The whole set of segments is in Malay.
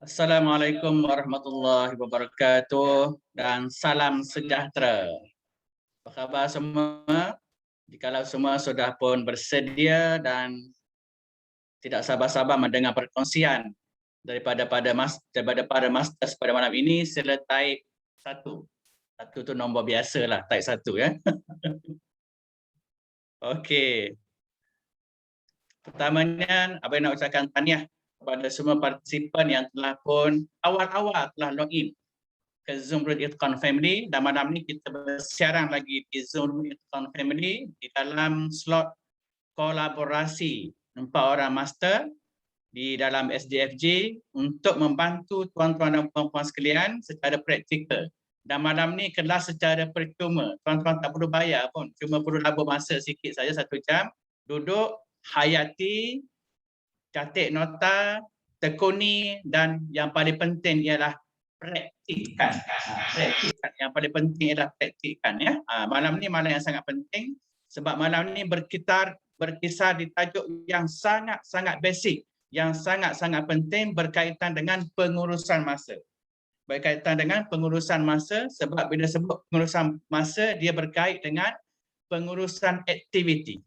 Assalamualaikum warahmatullahi wabarakatuh dan salam sejahtera. Apa khabar semua? Jikalau semua sudah pun bersedia dan tidak sabar-sabar mendengar perkongsian daripada para masters pada malam ini, sila type 1. 1 tu nombor biasalah, type 1 ya. Okey. Pertamanya, abang nak ucapkan tahniah kepada semua partisipan yang telah pun awal-awal telah login ke Zoom Room Itqan Family, dan malam ni kita bersiaran lagi di Zoom Room Itqan Family di dalam slot kolaborasi 4 orang master di dalam SDFJ untuk membantu tuan-tuan dan puan-puan sekalian secara praktikal. Dan malam ni kelas secara percuma. Tuan-tuan tak perlu bayar pun, cuma perlu labur masa sikit saja 1 jam, duduk, hayati, catat nota, tekuni, dan yang paling penting ialah praktikkan. Praktikkan. Yang paling penting ialah praktikkan ya. Malam ni malam yang sangat penting sebab malam ni berkisar di tajuk yang sangat basic, yang sangat penting berkaitan dengan pengurusan masa. Berkaitan dengan pengurusan masa sebab bila sebut pengurusan masa dia berkait dengan pengurusan aktiviti.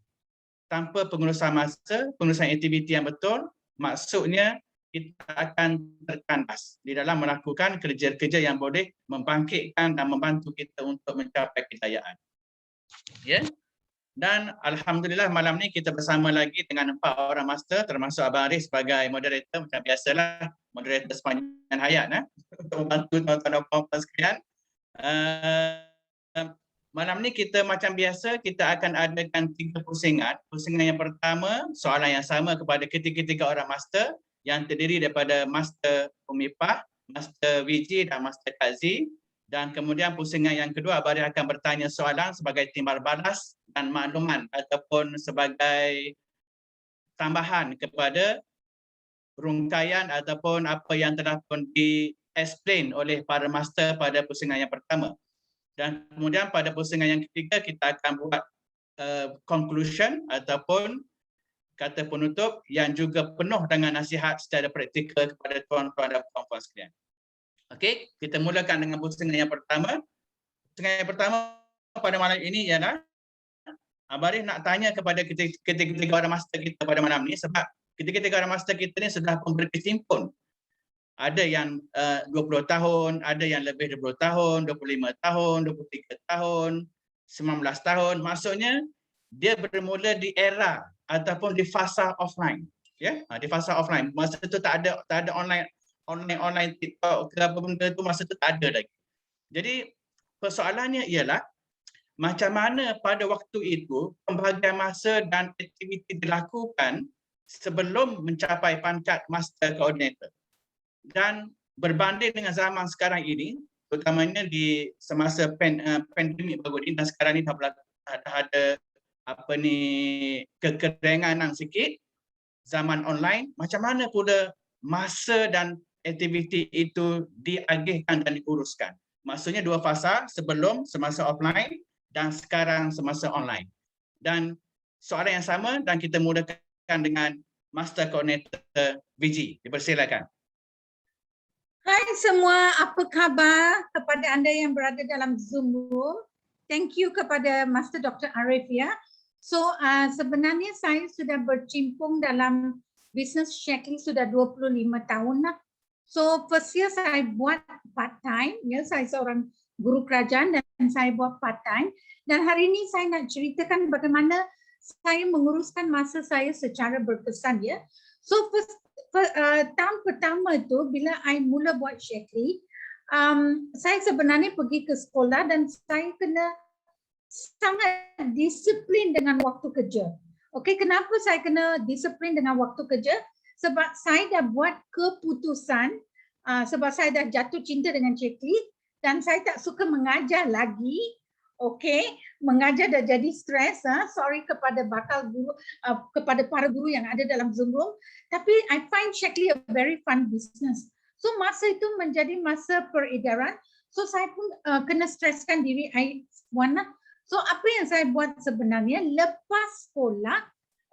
Tanpa pengurusan masa, pengurusan aktiviti yang betul, maksudnya kita akan terkandas di dalam melakukan kerja-kerja yang boleh membangkitkan dan membantu kita untuk mencapai kejayaan. Ya. Dan alhamdulillah malam ni kita bersama lagi dengan 4 orang master termasuk Abang Arif sebagai moderator, macam biasalah moderator sepanjang hayat untuk membantu tuan-tuan dan puan-puan sekalian. Malam ni kita macam biasa kita akan adakan 3 pusingan. Pusingan yang pertama soalan yang sama kepada ketiga-tiga orang master yang terdiri daripada Master Umipah, Master Wiji dan Master Kazi. Dan kemudian pusingan yang kedua Abang akan bertanya soalan sebagai timbal balas dan makluman ataupun sebagai tambahan kepada rungkaian ataupun apa yang telah pun di-explain oleh para master pada pusingan yang pertama. Dan kemudian pada pusingan yang ketiga kita akan buat conclusion ataupun kata penutup yang juga penuh dengan nasihat secara praktikal kepada tuan-tuan dan puan-puan sekalian. Okey, kita mulakan dengan pusingan yang pertama. Pusingan yang pertama pada malam ini ialah Abang Arif nak tanya kepada ketiga-tiga orang master kita pada malam ni sebab ketiga-tiga orang master kita ni sudah pun berkecimpung. Ada yang 20 tahun, ada yang lebih 20 tahun, 25 tahun, 23 tahun, 19 tahun. Maksudnya dia bermula di era ataupun di fasa offline. Ya, di fasa offline. Masa tu tak ada online TikTok ke apa benda tu, masa tu tak ada lagi. Jadi persoalannya ialah macam mana pada waktu itu pembahagian masa dan aktiviti dilakukan sebelum mencapai pangkat master coordinator. Dan berbanding dengan zaman sekarang ini, terutamanya di semasa pandemik baru ini dan sekarang ini ada kekeringanan sikit zaman online, macam mana pula masa dan aktiviti itu diagihkan dan diuruskan. Maksudnya 2 fasa, sebelum semasa offline dan sekarang semasa online. Dan soalan yang sama dan kita mulakan dengan Master Coordinator VG. Dipersilakan. Hai semua, apa khabar kepada anda yang berada dalam Zoom room? Thank you kepada Master Dr. Arif ya. So sebenarnya saya sudah bercimpung dalam business checking sudah 25 tahun lah. So first year saya buat part time, ya saya seorang guru kerajaan dan saya buat part time. Dan hari ini saya nak ceritakan bagaimana saya menguruskan masa saya secara berkesan ya. So tahun pertama tu bila I mula buat Shaklee, saya sebenarnya pergi ke sekolah dan saya kena sangat disiplin dengan waktu kerja. Okey, kenapa saya kena disiplin dengan waktu kerja? Sebab saya dah buat keputusan, sebab saya dah jatuh cinta dengan Shaklee dan saya tak suka mengajar lagi. Okey, mengajar dah jadi stres. Sorry kepada bakal guru, kepada para guru yang ada dalam Zoom room. Tapi I find Shaklee a very fun business. So masa itu menjadi masa peredaran. So saya pun kena streskan diri I lah. So apa yang saya buat sebenarnya lepas sekolah,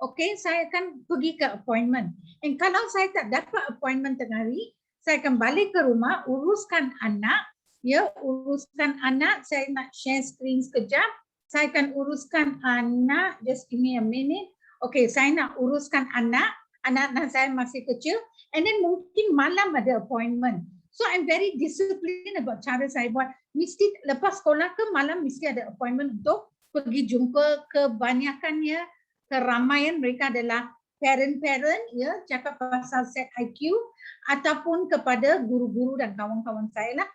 okay, saya akan pergi ke appointment. And kalau saya tak dapat appointment tengah hari, saya akan balik ke rumah, uruskan anak, ya, uruskan anak. Saya nak share screen sekejap. Saya akan uruskan anak, just give me a minute. Okay, saya nak uruskan anak saya masih kecil, and then mungkin malam ada appointment. So I'm very disciplined about cara saya buat. Mesti lepas sekolah ke malam mesti ada appointment untuk pergi jumpa kebanyakannya, keramaian mereka adalah parent-parent, ya, cakap pasal set IQ ataupun kepada guru-guru dan kawan-kawan saya lah.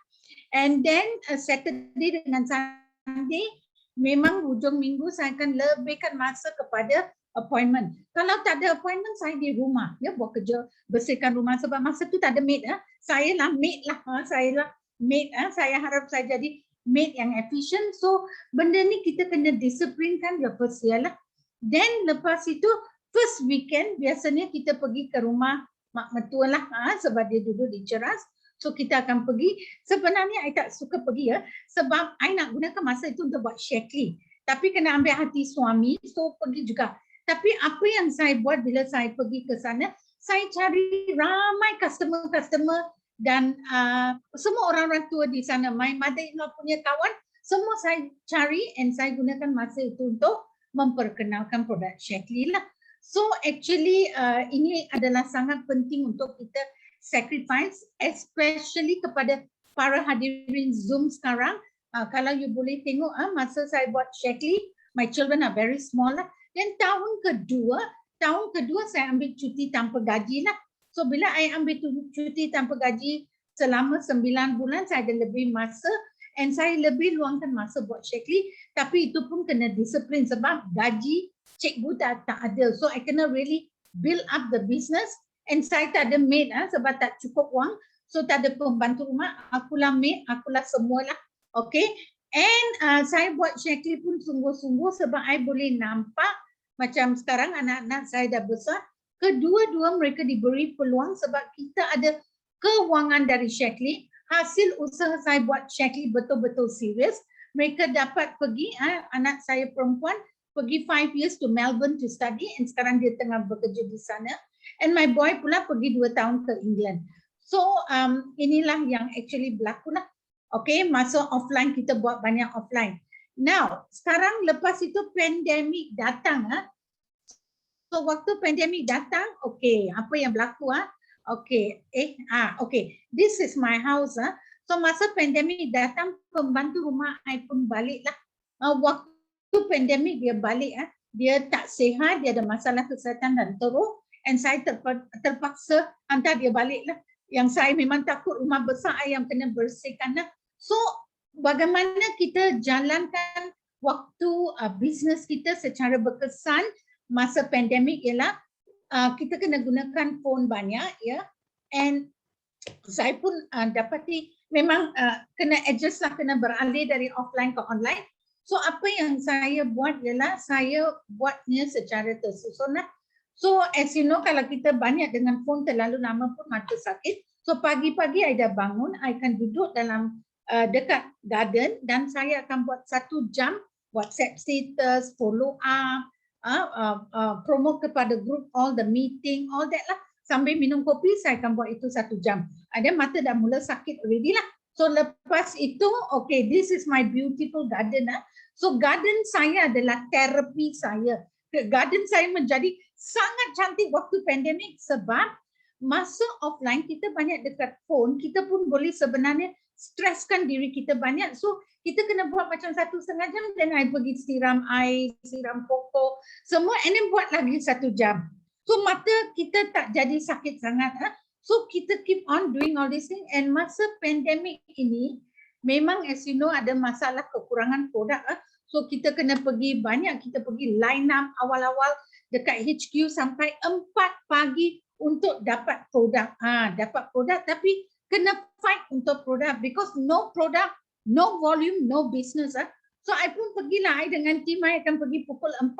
And then Saturday dengan Sunday memang hujung minggu saya akan lebihkan masa kepada appointment. Kalau tak ada appointment, saya di rumah, ya, buat kerja, bersihkan rumah sebab masa tu tak ada maid. Saya lah maid lah, saya lah maid. Saya harap saya jadi maid yang efficient. So benda ni kita kena disiplinkan ya first year lah. Then lepas itu first weekend biasanya kita pergi ke rumah mak mertua lah, sebab dia duduk di Ceras. So kita akan pergi. Sebenarnya I tak suka pergi, ya, sebab I nak gunakan masa itu untuk buat shekli. Tapi kena ambil hati suami, so pergi juga. Tapi apa yang saya buat bila saya pergi ke sana, saya cari ramai customer dan semua orang-orang tua di sana, my mother-in-law punya kawan, semua saya cari and saya gunakan masa itu untuk memperkenalkan produk Shekli lah. So actually ini adalah sangat penting untuk kita sacrifice, especially kepada para hadirin Zoom sekarang. Kalau you boleh tengok masa saya buat Shekli, my children are very small lah. Dan tahun kedua saya ambil cuti tanpa gaji lah. So bila I ambil cuti tanpa gaji selama 9 bulan, saya ada lebih masa and saya lebih luangkan masa buat Shekli. Tapi itu pun kena disiplin sebab gaji cikgu tak ada. So I kena really build up the business and saya tak ada maid sebab tak cukup wang. So tak ada pembantu rumah, akulah maid, akulah semualah. Okay. And saya buat Shekli pun sungguh-sungguh sebab I boleh nampak macam sekarang anak-anak saya dah besar. Kedua-dua mereka diberi peluang sebab kita ada kewangan dari Shekli. Hasil usaha saya buat Shekli betul-betul serius. Mereka dapat pergi, anak saya perempuan pergi 5 years to Melbourne to study and sekarang dia tengah bekerja di sana. And my boy pula pergi 2 tahun ke England. So inilah yang actually berlaku lah. Okay, masa offline kita buat banyak offline. Now, sekarang lepas itu pandemik datang. So waktu pandemik datang, okay, apa yang berlaku? Okay, okay, this is my house. So masa pandemik datang, pembantu rumah I pun balik lah. Waktu pandemik dia balik, dia tak sihat, dia ada masalah kesihatan dan teruk. And saya terpaksa hantar dia balik lah. Yang saya memang takut rumah besar yang kena bersihkan lah. So bagaimana kita jalankan waktu bisnes kita secara berkesan masa pandemik ialah kita kena gunakan phone banyak, ya. And saya pun dapati memang kena adjust lah, kena beralih dari offline ke online. So apa yang saya buat ialah saya buatnya secara tersusun lah. So as you know, kalau kita banyak dengan phone terlalu lama pun mata sakit. So pagi-pagi I dah bangun, I akan duduk dalam dekat garden dan saya akan buat 1 jam WhatsApp status, follow up, promote kepada group, all the meeting, all that lah. Sambil minum kopi, saya akan buat itu 1 jam. Ada mata dah mula sakit already lah. So lepas itu, okay, this is my beautiful garden. So garden saya adalah terapi saya. Garden saya menjadi sangat cantik waktu pandemik sebab masa offline kita banyak dekat phone, kita pun boleh sebenarnya streskan diri kita banyak. So kita kena buat macam 1,5 jam dan I pergi siram air, siram pokok, semua and then buat lagi 1 jam. So mata kita tak jadi sakit sangat. So kita keep on doing all this thing and masa pandemik ini memang as you know ada masalah kekurangan produk. So kita kena pergi banyak, kita pergi line up awal-awal dekat HQ sampai 4 pagi untuk dapat produk. Dapat produk tapi kena fight untuk produk because no product, no volume, no business. So I pun pergilah, I dengan tim I akan pergi pukul 4.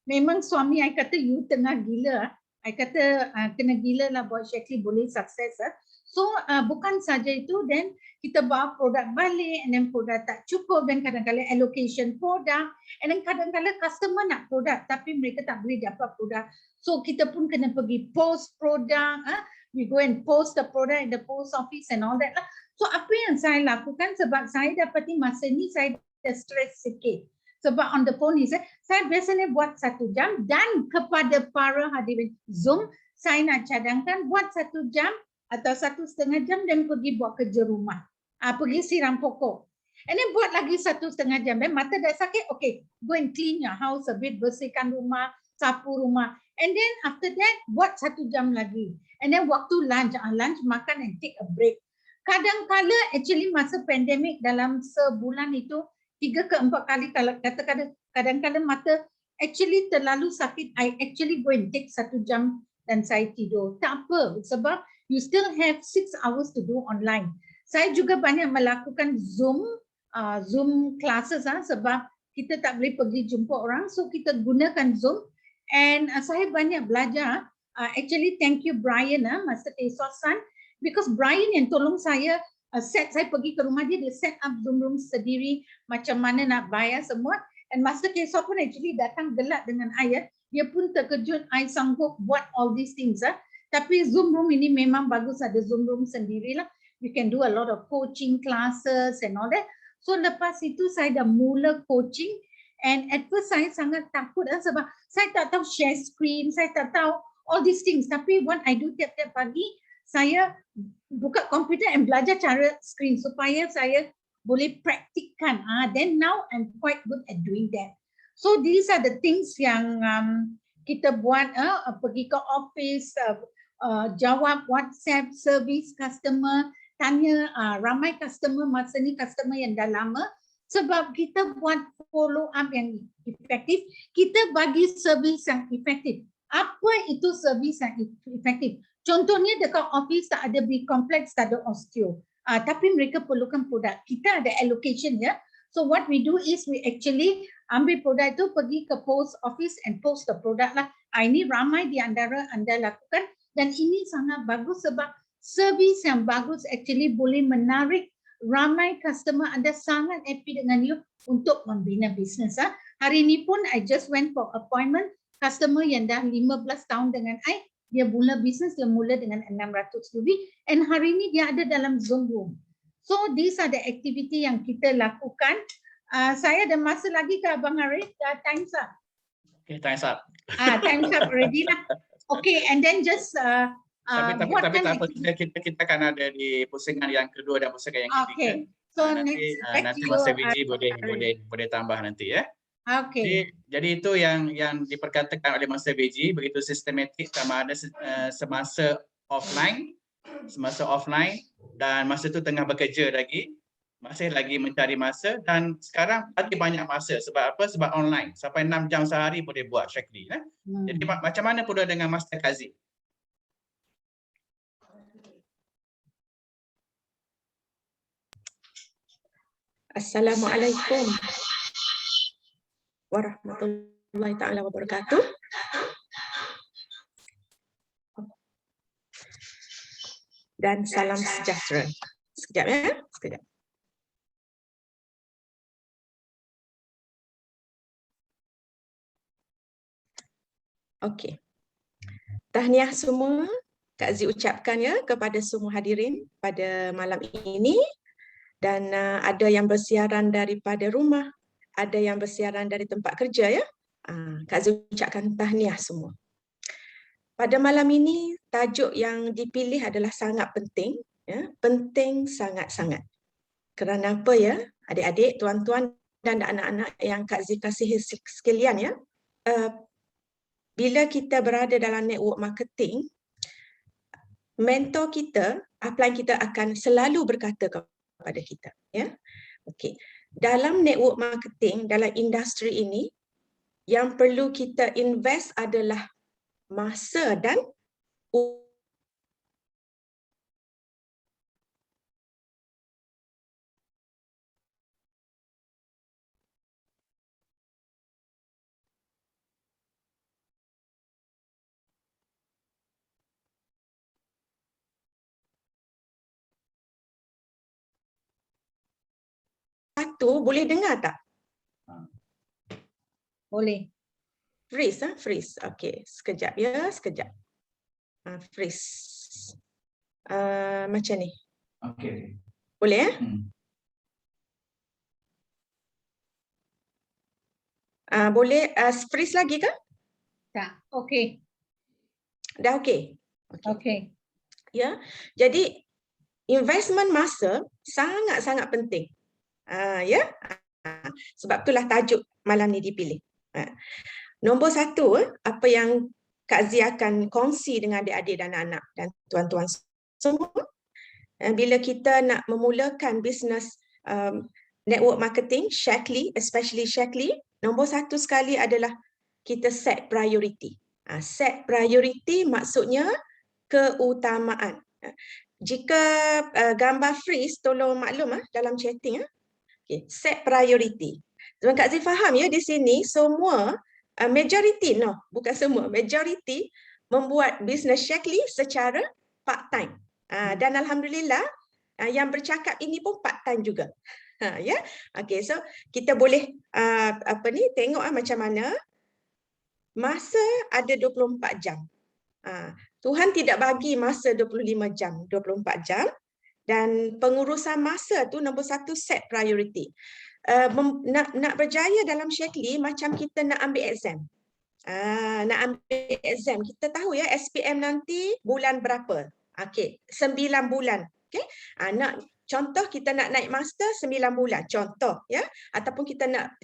Memang suami I kata you tengah gila. I kata kena gila lah buat Shekli boleh sukses. So bukan saja itu, then kita bawa produk balik and then produk tak cukup dan kadang-kadang allocation produk and then kadang-kadang customer nak produk tapi mereka tak boleh dapat produk. So kita pun kena pergi post produk. we go and post the product at the post office and all that lah. So apa yang saya lakukan sebab saya dapati masa ni saya dah stress sikit. Sebab on the phone ni saya biasanya buat 1 jam dan kepada para hadirin Zoom saya nak cadangkan buat 1 jam atau 1,5 jam dan pergi buat kerja rumah. Pergi siram pokok. And then buat lagi 1,5 jam. Dan mata dah sakit, okay, go and clean your house a bit, bersihkan rumah, sapu rumah. And then after that, buat 1 jam lagi. And then waktu lunch, lunch makan and take a break. Kadang-kala actually masa pandemik dalam sebulan itu 3 ke 4 kali kalau kata-kata kadang-kadang mata actually terlalu sakit, I actually go and take 1 jam dan saya tidur. Tak apa sebab you still have 6 hours to do online. Saya juga banyak melakukan Zoom classes sebab kita tak boleh pergi jumpa orang, so kita gunakan Zoom. And saya banyak belajar. Actually, thank you Brian, Master Tesosan, because Brian yang tolong saya saya pergi ke rumah dia set up Zoom room sendiri, macam mana nak bayar semua. And Master Tesos pun actually datang gelak dengan saya. Dia pun terkejut, I sanggup buat all these things. Tapi Zoom room ini memang bagus, ada Zoom room sendirilah. You can do a lot of coaching classes and all that. So lepas itu saya dah mula coaching, and at first saya sangat takut sebab saya tak tahu share screen, saya tak tahu all these things. Tapi what I do tiap-tiap pagi, saya buka komputer and belajar cara screen supaya saya boleh praktikkan. Then now I'm quite good at doing that. So these are the things yang kita buat, pergi ke office, jawab WhatsApp service customer, tanya ramai customer masa ni, customer yang dah lama, sebab kita buat follow up yang efektif, kita bagi servis yang efektif. Apa itu servis yang efektif? Contohnya dekat office tak ada B complex, tak ada osteo, tapi mereka perlukan produk. Kita ada allocation ya. So what we do is we actually ambil produk itu pergi ke post office and post the product lah. Ini ramai di antara anda lakukan dan ini sangat bagus sebab servis yang bagus actually boleh menarik ramai customer anda, sangat happy dengan you untuk membina bisnes. Hari ini pun I just went for appointment, customer yang dah 15 tahun dengan I, dia mula bisnes, dia mula dengan 600 lebih, and hari ini dia ada dalam Zoom room. So these are the activity yang kita lakukan. Saya ada masa lagi ke Abang Arif? Time's up. Okay, time's up. Time's up already lah. Okay, and then just tapi tak apa, kita akan ada di pusingan yang kedua dan pusingan yang ketiga. Okay. So nanti Master Viji boleh tambah nanti ya. Okay. Jadi itu yang diperkatakan oleh Master Viji, begitu sistematik sama ada semasa offline dan masa itu tengah bekerja lagi, masih lagi mencari masa, dan sekarang lagi banyak masa. Sebab apa? Sebab online. Sampai 6 jam sehari boleh buat Shakli. Jadi macam mana pula dengan Master Kazi? Assalamualaikum warahmatullahi taala wabarakatuh. Dan salam sejahtera. Sekejap ya, sekejap. Okey. Tahniah semua Kak Zee ucapkan ya kepada semua hadirin pada malam ini. Dan ada yang bersiaran daripada rumah, ada yang bersiaran dari tempat kerja ya. Kak Zee ucapkan tahniah semua. Pada malam ini tajuk yang dipilih adalah sangat penting, ya, penting sangat-sangat. Kerana apa ya, adik-adik, tuan-tuan dan anak-anak yang Kak Zee kasihi sekalian ya. Bila kita berada dalam network marketing, mentor kita, upline kita akan selalu berkata kepada kita, ya. Okey. Dalam network marketing, dalam industri ini, yang perlu kita invest adalah masa dan satu, boleh dengar tak? Boleh. Freeze, freeze. Okey, sekejap ya, sekejap. Freeze. macam ni. Okey. Boleh ya? Boleh freeze lagi ke? Tak. Okey. Dah okey? Okey. Ya. Jadi investment masa sangat-sangat penting. Ya. Sebab itulah tajuk malam ni dipilih. Nombor satu, apa yang Kak Zee akan kongsi dengan adik-adik dan anak-anak dan tuan-tuan semua, bila kita nak memulakan bisnes network marketing, Shaklee, especially Shaklee, nombor satu sekali adalah kita set priority. Set priority maksudnya keutamaan. Jika gambar freeze, tolong maklum dalam chatting. Okay. Set priority. Tuan Kak Zee faham ya, di sini semua majority, bukan semua, majority membuat bisnes Shaklee secara part time. Dan alhamdulillah yang bercakap ini pun part time juga. Ya. Okey, so kita boleh tengok macam mana masa ada 24 jam. Tuhan tidak bagi masa 25 jam, 24 jam, dan pengurusan masa tu nombor satu, set priority. Nak berjaya dalam Shaklee macam kita nak ambil exam. Nak ambil exam, kita tahu ya SPM nanti bulan berapa. Okey, 9 bulan. Okey. Contoh kita nak naik master 9 bulan, contoh ya, ataupun kita nak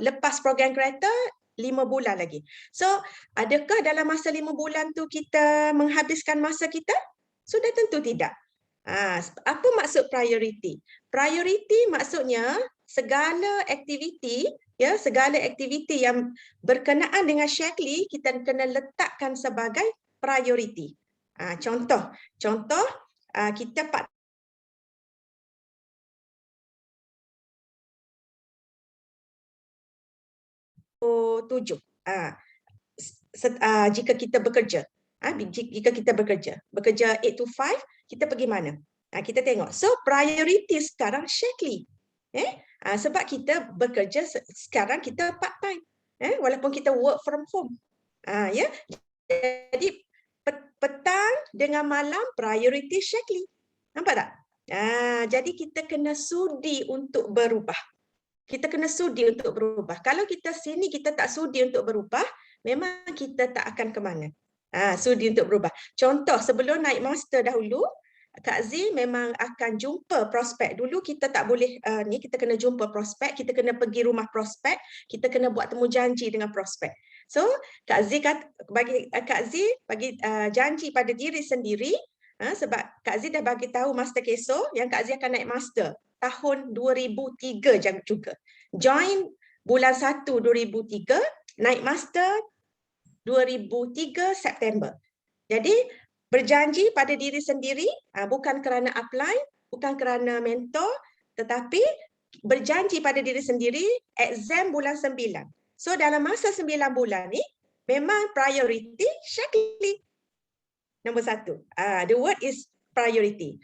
lepas program kereta 5 bulan lagi. So, adakah dalam masa 5 bulan tu kita menghabiskan masa kita? Sudah tentu tidak. Apa maksud priority? Priority maksudnya segala aktiviti, ya, segala aktiviti yang berkenaan dengan Shaklee kita kena letakkan sebagai priority. Contoh kita part 7. Jika kita bekerja. Jika kita bekerja 8 to 5, kita pergi mana? Kita tengok. So priority sekarang Shaklee. Sebab kita bekerja sekarang kita part time. Walaupun kita work from home. Ya. Jadi petang dengan malam priority Shaklee. Nampak tak? Jadi kita kena sudi untuk berubah. Kita kena sudi untuk berubah. Kalau kita sini kita tak sudi untuk berubah, memang kita tak akan ke mana. Sudi untuk berubah. Contoh, sebelum naik master dahulu, Kak Zee memang akan jumpa prospek. Dulu kita tak boleh kita kena jumpa prospek, kita kena pergi rumah prospek, kita kena buat temu janji dengan prospek. So, Kak Zee bagi janji pada diri sendiri, sebab Kak Zee dah bagi tahu master Keso yang Kak Zee akan naik master tahun 2003 juga. Join bulan 1 2003, naik master 2003 September. Jadi berjanji pada diri sendiri, bukan kerana apply, bukan kerana mentor, tetapi berjanji pada diri sendiri, exam bulan 9. So dalam masa 9 bulan ni, memang priority Shaklee. Nombor 1. The word is priority.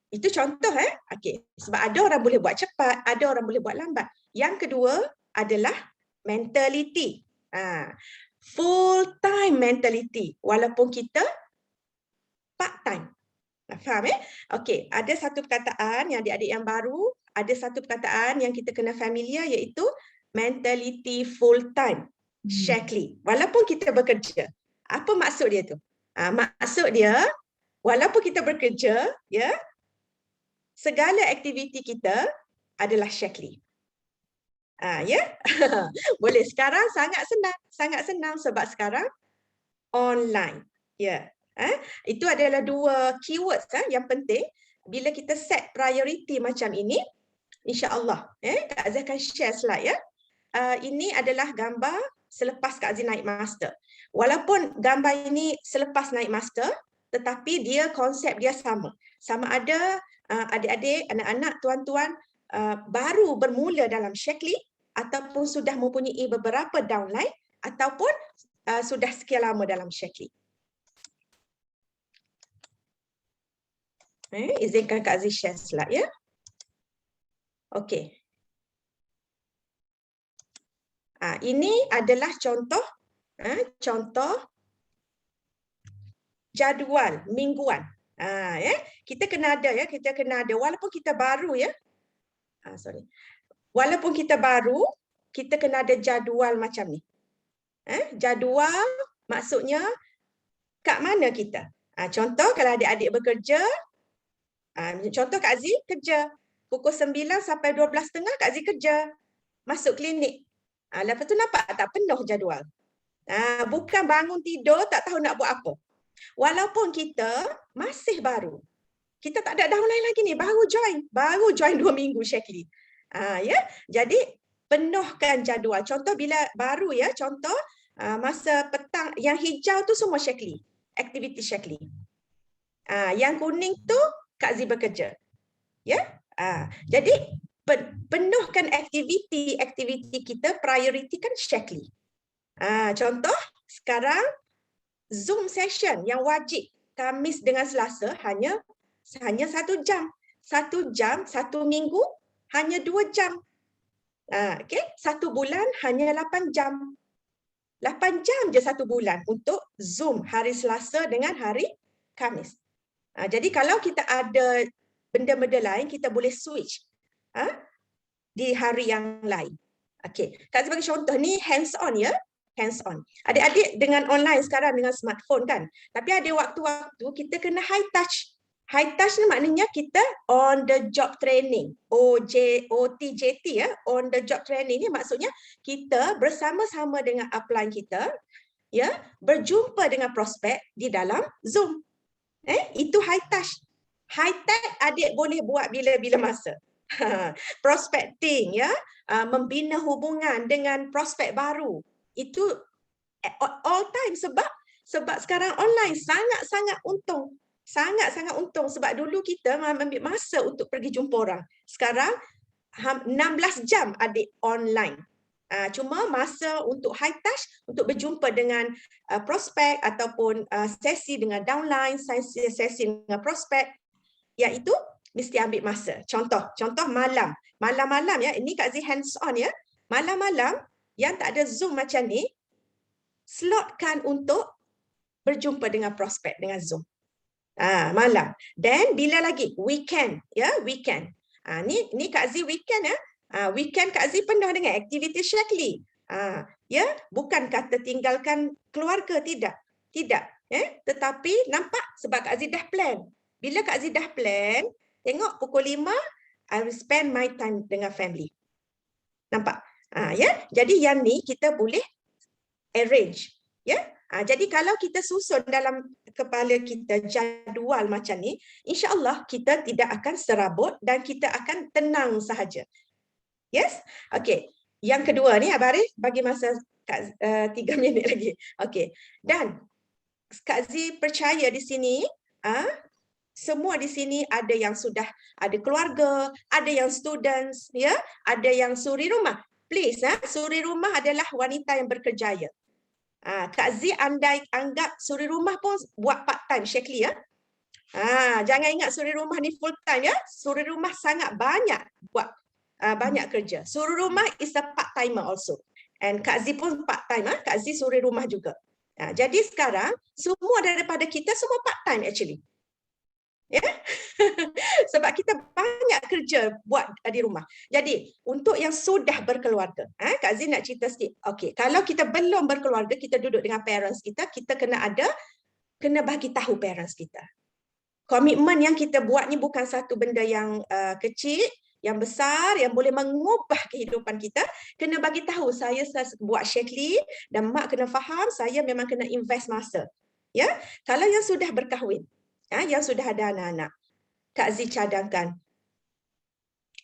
Itu contoh Okey, sebab ada orang boleh buat cepat, ada orang boleh buat lambat. Yang kedua adalah mentality. Full time mentality walaupun kita part time. Faham Okey, ada satu perkataan yang adik-adik yang baru, ada satu perkataan yang kita kena familiar iaitu mentality full time Shaklee. Walaupun kita bekerja. Apa maksud dia tu? Maksud dia walaupun kita bekerja, ya, segala aktiviti kita adalah Shaklee. Ya. Boleh. Sekarang sangat senang sebab sekarang online. Ya. Itu adalah dua keywords yang penting bila kita set priority macam ini, insya-Allah. Kak Zee akan share slide ya. Ini adalah gambar selepas Kak Zee naik master. Walaupun gambar ini selepas naik master, tetapi konsep dia sama. Sama ada adik-adik, anak-anak, tuan-tuan baru bermula dalam Shaklee ataupun sudah mempunyai beberapa downline ataupun sudah sekian lama dalam Shaklee. Izinkan Kak Zee share slide ya. Okey. Ini adalah contoh jadual mingguan. Ya, kita kena ada ya, kita kena ada walaupun kita baru ya. Walaupun kita baru, kita kena ada jadual macam ni. Jadual maksudnya kat mana kita? Contoh kalau adik-adik bekerja, contoh Kak Aziz kerja pukul 9 sampai 12.30 Kak Aziz kerja. Masuk klinik. Lepas tu nampak tak penuh jadual. Bukan bangun tidur tak tahu nak buat apa. Walaupun kita masih baru. Kita tak ada downline lagi ni, baru join 2 minggu Shaklee. Ya, jadi penuhkan jadual. Contoh bila baru ya, contoh masa petang yang hijau tu semua Shaklee, aktiviti Shaklee. Yang kuning tu Kak Zee bekerja. Ya. Jadi penuhkan aktiviti kita, prioritikan Shaklee. Contoh sekarang Zoom session yang wajib Khamis dengan Selasa hanya 1 jam. 1 jam, 1 minggu hanya 2 jam. Okay? 1 bulan hanya 8 jam. 8 jam je 1 bulan untuk Zoom hari Selasa dengan hari Khamis. Jadi kalau kita ada benda-benda lain, kita boleh switch di hari yang lain. Okay. Kak sebagai contoh ni hands on ya. Hands on. Adik-adik dengan online sekarang dengan smartphone kan. Tapi ada waktu-waktu kita kena high touch. High touch ni maknanya kita on the job training. OTJT ya. On the job training ni maksudnya kita bersama-sama dengan upline kita ya, berjumpa dengan prospek di dalam Zoom. Itu high touch. High tech adik boleh buat bila-bila masa. Prospecting ya, membina hubungan dengan prospek baru. Itu all time sebab sekarang online sangat-sangat untung. Sangat-sangat untung sebab dulu kita ambil masa untuk pergi jumpa orang. Sekarang 16 jam adik online. Cuma masa untuk high touch, untuk berjumpa dengan prospek ataupun sesi dengan downline, sesi dengan prospek, iaitu mesti ambil masa. Contoh malam-malam ya. Ini Kak Zee hands on ya. Malam-malam yang tak ada Zoom macam ni, slotkan untuk berjumpa dengan prospek dengan Zoom. Malam. Dan bila lagi? Weekend. Ya, weekend. Ni Kak Zee weekend ya. Weekend Kak Zee penuh dengan aktiviti Shaklee. Ya, bukan kata tinggalkan keluarga, tidak. Tetapi nampak sebab Kak Zee dah plan. Bila Kak Zee dah plan, tengok pukul 5, I will spend my time dengan family. Nampak? Ya, jadi yang ni kita boleh arrange. Ya, jadi kalau kita susun dalam kepala kita jadual macam ni, insya-Allah kita tidak akan serabut dan kita akan tenang sahaja. Yes? Okey. Yang kedua ni Abang Arif bagi masa 3 minit lagi. Okey. Dan Kak Zee percaya di sini, semua di sini ada yang sudah ada keluarga, ada yang students, ya, ada yang suri rumah. Please, suri rumah adalah wanita yang berkerjaya. Kak Zee andai anggap suri rumah pun buat part time Shaklee ya. Jangan ingat suri rumah ni full time ya. Suri rumah sangat banyak buat banyak kerja. Suri rumah is a part timer also. And Kak Zee pun part time Kak Zee suri rumah juga. Jadi sekarang semua daripada kita semua part time actually. Ya. Sebab kita banyak kerja buat di rumah. Jadi untuk yang sudah berkeluarga, Kak Zee nak cerita sikit. Okey, kalau kita belum berkeluarga, kita duduk dengan parents kita, kita kena bagi tahu parents kita. Komitmen yang kita buat ni bukan satu benda yang kecil, yang besar, yang boleh mengubah kehidupan kita. Kena bagi tahu saya buat Shaklee dan mak kena faham saya memang kena invest masa. Ya, kalau yang sudah berkahwin, yang sudah ada anak-anak, Kak Zee cadangkan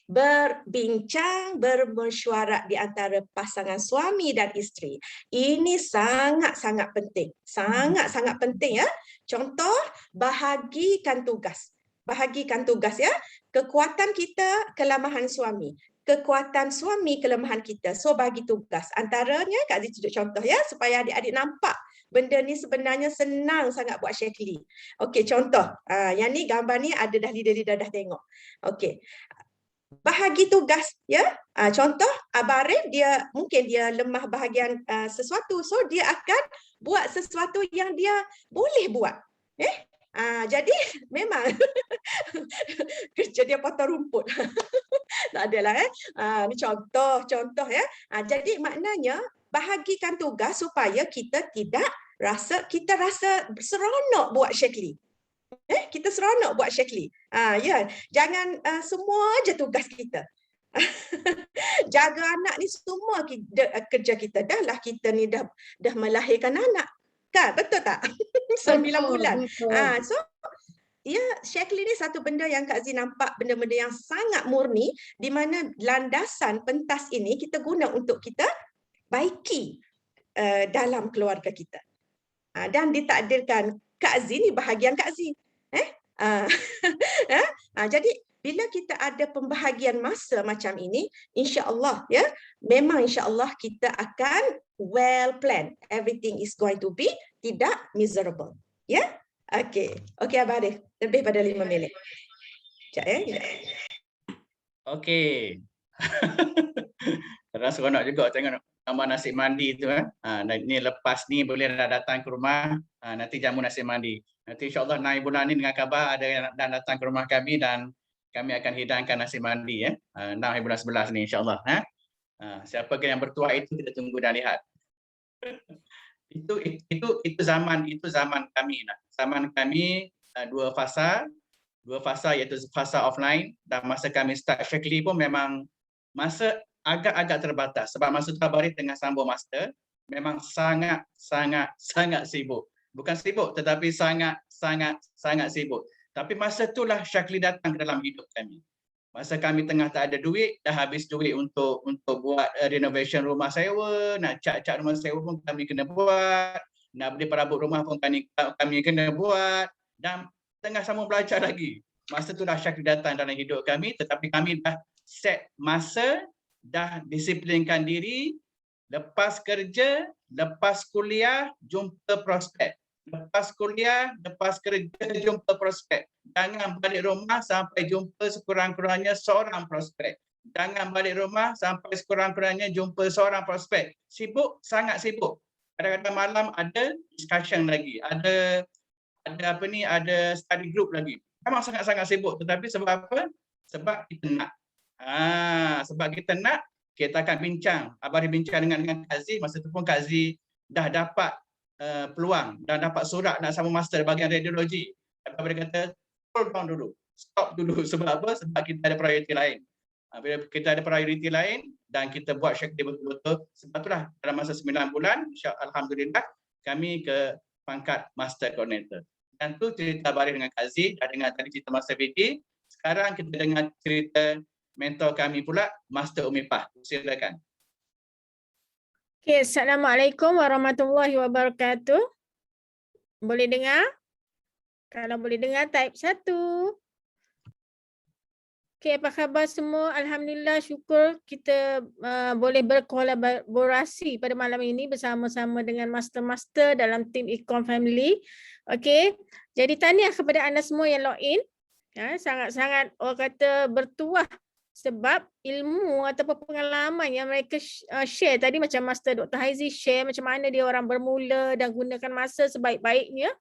berbincang, bermesyuarat di antara pasangan suami dan isteri. Ini sangat-sangat penting. Sangat-sangat penting ya. Contoh, bahagikan tugas. Bahagikan tugas ya. Kekuatan kita, kelemahan suami. Kekuatan suami, kelemahan kita. So bagi tugas. Antaranya Kak Zee tunjuk contoh ya supaya adik-adik nampak benda ni sebenarnya senang sangat buat Shaklee. Okey, contoh. Yang ni gambar ni ada dah lidah-lidah dah tengok. Okey. Bahagi tugas ya. Contoh Abang Arif mungkin dia lemah bahagian sesuatu. So dia akan buat sesuatu yang dia boleh buat. Jadi memang kerja dia potong rumput. Tak adalah ni contoh ya. Jadi maknanya bahagikan tugas supaya kita rasa seronok buat Shaklee. Kita seronok buat Shaklee. Ya, jangan semua je tugas kita. Jaga anak ni semua kerja kita. Dah kita ni dah melahirkan anak. Kan? Betul tak? 9 bulan. So ya, Shaklee ni satu benda yang Kak Zee nampak, benda-benda yang sangat murni, di mana landasan pentas ini kita guna untuk kita baiki dalam keluarga kita. Dan ditakdirkan Kak Zee ni bahagian Kak Zee. Jadi bila kita ada pembahagian masa macam ini, insya-Allah ya, memang insya-Allah kita akan well planned. Everything is going to be tidak miserable. Ya? Okey, Abang Arif. Lebih pada 5 minit. Sekejap ya. Okey. Terasa seronok juga tengok gambar nasi mandi tu ni lepas ni boleh dah datang ke rumah, nanti jamu nasi mandi. Nanti insya-Allah 9 bulan ni dengan khabar ada yang datang ke rumah kami dan kami akan hidangkan nasi mandi 6 bulan 11 ni insya-Allah. Siapa yang bertuah itu kita tunggu dan lihat. Itu zaman kami lah. Zaman kami dua fasa iaitu fasa offline, dan masa kami start Shaklee pun memang masa agak-agak terbatas sebab masa tu Abang Arif tengah sambung master, memang sangat sibuk. Bukan sibuk tetapi sangat sibuk. Tapi masa itulah Shaklee datang ke dalam hidup kami. Masa kami tengah tak ada duit, dah habis duit untuk buat renovation rumah sewa, nak cat rumah sewa pun kami kena buat, nak beli perabot rumah pun kami kena buat, dan tengah sambung belajar lagi. Masa itulah Shaklee datang dalam hidup kami, tetapi kami dah set masa, dah disiplinkan diri, lepas kerja, lepas kuliah, jumpa prospek. Lepas kuliah, lepas kerja, jumpa prospek. Jangan balik rumah sampai jumpa sekurang-kurangnya seorang prospek. Jangan balik rumah sampai sekurang-kurangnya jumpa seorang prospek. Sibuk, sangat sibuk. Kadang-kadang malam ada discussion lagi, ada study group lagi. Memang sangat-sangat sibuk. Tetapi sebab apa? Sebab kita nak. Sebab kita nak, kita akan bincang. Abang bincang dengan Kak Zee. Masa tu pun Kak Zee dah dapat peluang dan dapat surat nak sambung master bahagian radiologi. Abang kata, hold down dulu. Stop dulu. Sebab apa? Sebab kita ada prioriti lain. Bila kita ada prioriti lain dan kita buat Shaklee betul-betul, sebab itulah dalam masa 9 bulan, alhamdulillah, kami ke pangkat master coordinator. Dan tu cerita Abang Arif dengan Kak Zee, dah dengar tadi cerita Master BD. Sekarang kita dengar cerita mentor kami pula, Master Umipah. Silakan. Okay, Assalamualaikum warahmatullahi wabarakatuh. Boleh dengar? Kalau boleh dengar, type 1. Okay, apa khabar semua? Alhamdulillah, syukur kita boleh berkolaborasi pada malam ini bersama-sama dengan master-master dalam tim Econ Family. Okay, jadi tahniah kepada anda semua yang login. Sangat-sangat orang kata bertuah sebab ilmu ataupun pengalaman yang mereka share tadi, macam Master Dr. Haizi share macam mana dia orang bermula dan gunakan masa sebaik-baiknya.